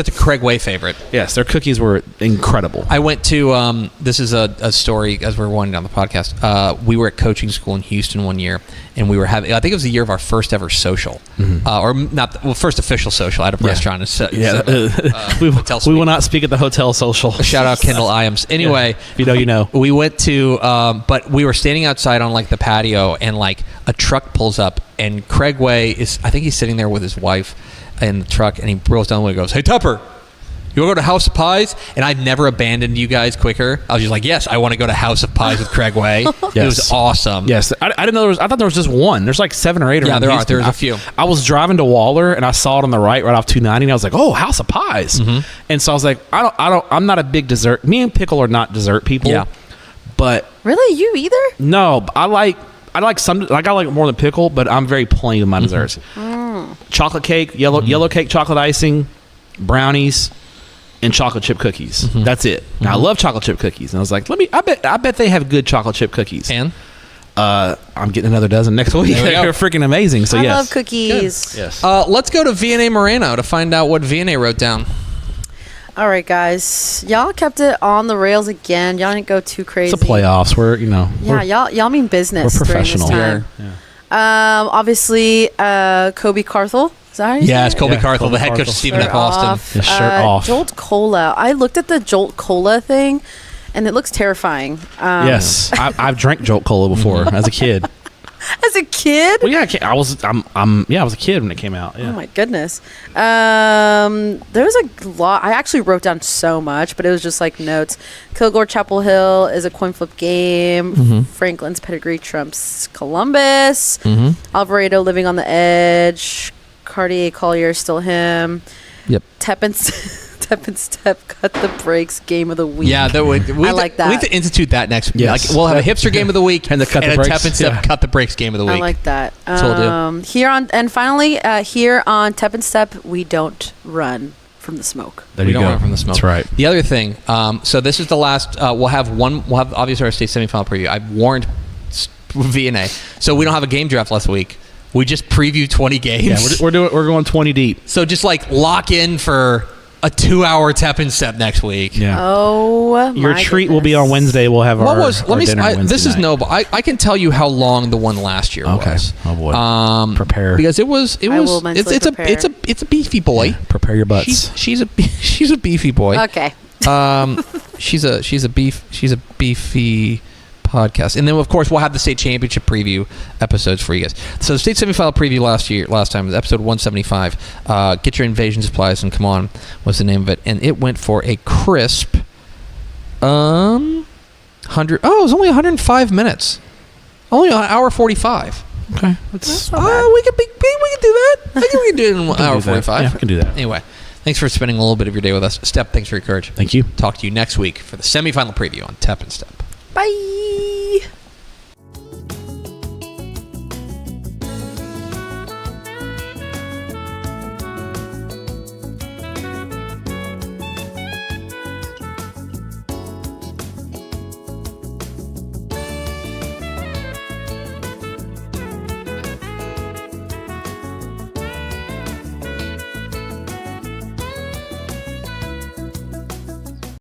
a Craig Way favorite. Yes, their cookies were incredible. I went to this is a story as we're winding down the podcast. We were at coaching school in Houston one year, and we were having, I think it was the year of our first ever social, or not, first official social at a restaurant. We will not speak at the hotel social. Shout out Kendall Iams. Anyway, if you know, you know. We went to, but we were standing outside on like the patio, and like a truck pulls up, and Craig Way is, I think he's sitting there with his wife in the truck, and he rolls down the window and goes, "Hey Tepper, you want to go to House of Pies?" And I've never abandoned you guys quicker. I was just like, yes, I want to go to House of Pies with Craig Way. Yes. It was awesome. Yes. I didn't know I thought there was just one. There's like 7 or 8 around Houston. There's a few. I was driving to Waller and I saw it on the right off 290 and I was like, oh, House of Pies. And so I was like, I'm not a big dessert. Me and Pickle are not dessert people. Yeah. But really, you either? No, I like some, like I like more than Pickle, but I'm very plain with my desserts. Chocolate cake, yellow cake, chocolate icing, brownies, and chocolate chip cookies. That's it. Now, I love chocolate chip cookies, and I was like, I bet they have good chocolate chip cookies. And I'm getting another dozen next week. They're freaking amazing. So I love cookies. Good. Yes. Let's go to VNA Moreno to find out what VNA wrote down. All right, guys. Y'all kept it on the rails again. Y'all didn't go too crazy. It's the playoffs. Y'all mean business. We're professional. During this time. Obviously, Kobe Carthel. Yes, Colby Carthel, the head coach of Stephen F. Austin. His shirt off. Jolt Cola. I looked at the Jolt Cola thing, and it looks terrifying. Yes, I've drank Jolt Cola before as a kid. As a kid? Well, yeah, I was a kid when it came out. Yeah. Oh my goodness. There was a lot. I actually wrote down so much, but it was just like notes. Kilgore Chapel Hill is a coin flip game. Franklin's pedigree trumps Columbus. Alvarado living on the edge. Cartier Collier still him. Yep. Tep and Stepp cut the breaks game of the week. Yeah, I like that. We have to institute that next week. Yes. Like, we'll have a hipster game of the week and a Tep and Stepp cut the breaks game of the week. I like that. That's what we'll do. Here on Tep and Stepp, we don't run from the smoke. There you go. We don't run from the smoke. That's right. The other thing, so this is the last. We'll have obviously our state semifinal preview. I've warned VNA, so we don't have a game draft last week. We just preview 20 games. Yeah, we're going 20 deep. So just like lock in for a 2-hour Tep and Stepp next week. Yeah. Oh, your treat will be on Wednesday. We'll have our dinner Wednesday This is night. noble. I can tell you how long the one last year was. Oh boy. Prepare, because it's a beefy boy. Yeah, prepare your butts. She's a beefy boy. Okay. She's a beefy podcast, and then of course we'll have the state championship preview episodes for you guys. So the state semifinal preview last time was episode 175. Get your invasion supplies and come on was the name of it, and it went for a crisp 100. Oh, it was only 105 minutes, only an hour 45. Okay, that's we can do that. I think we can do it in an hour 45. Yeah, we can do that. Anyway, thanks for spending a little bit of your day with us. Stepp, thanks for your courage. Thank you. Talk to you next week for the semifinal preview on Tep and Stepp. Bye.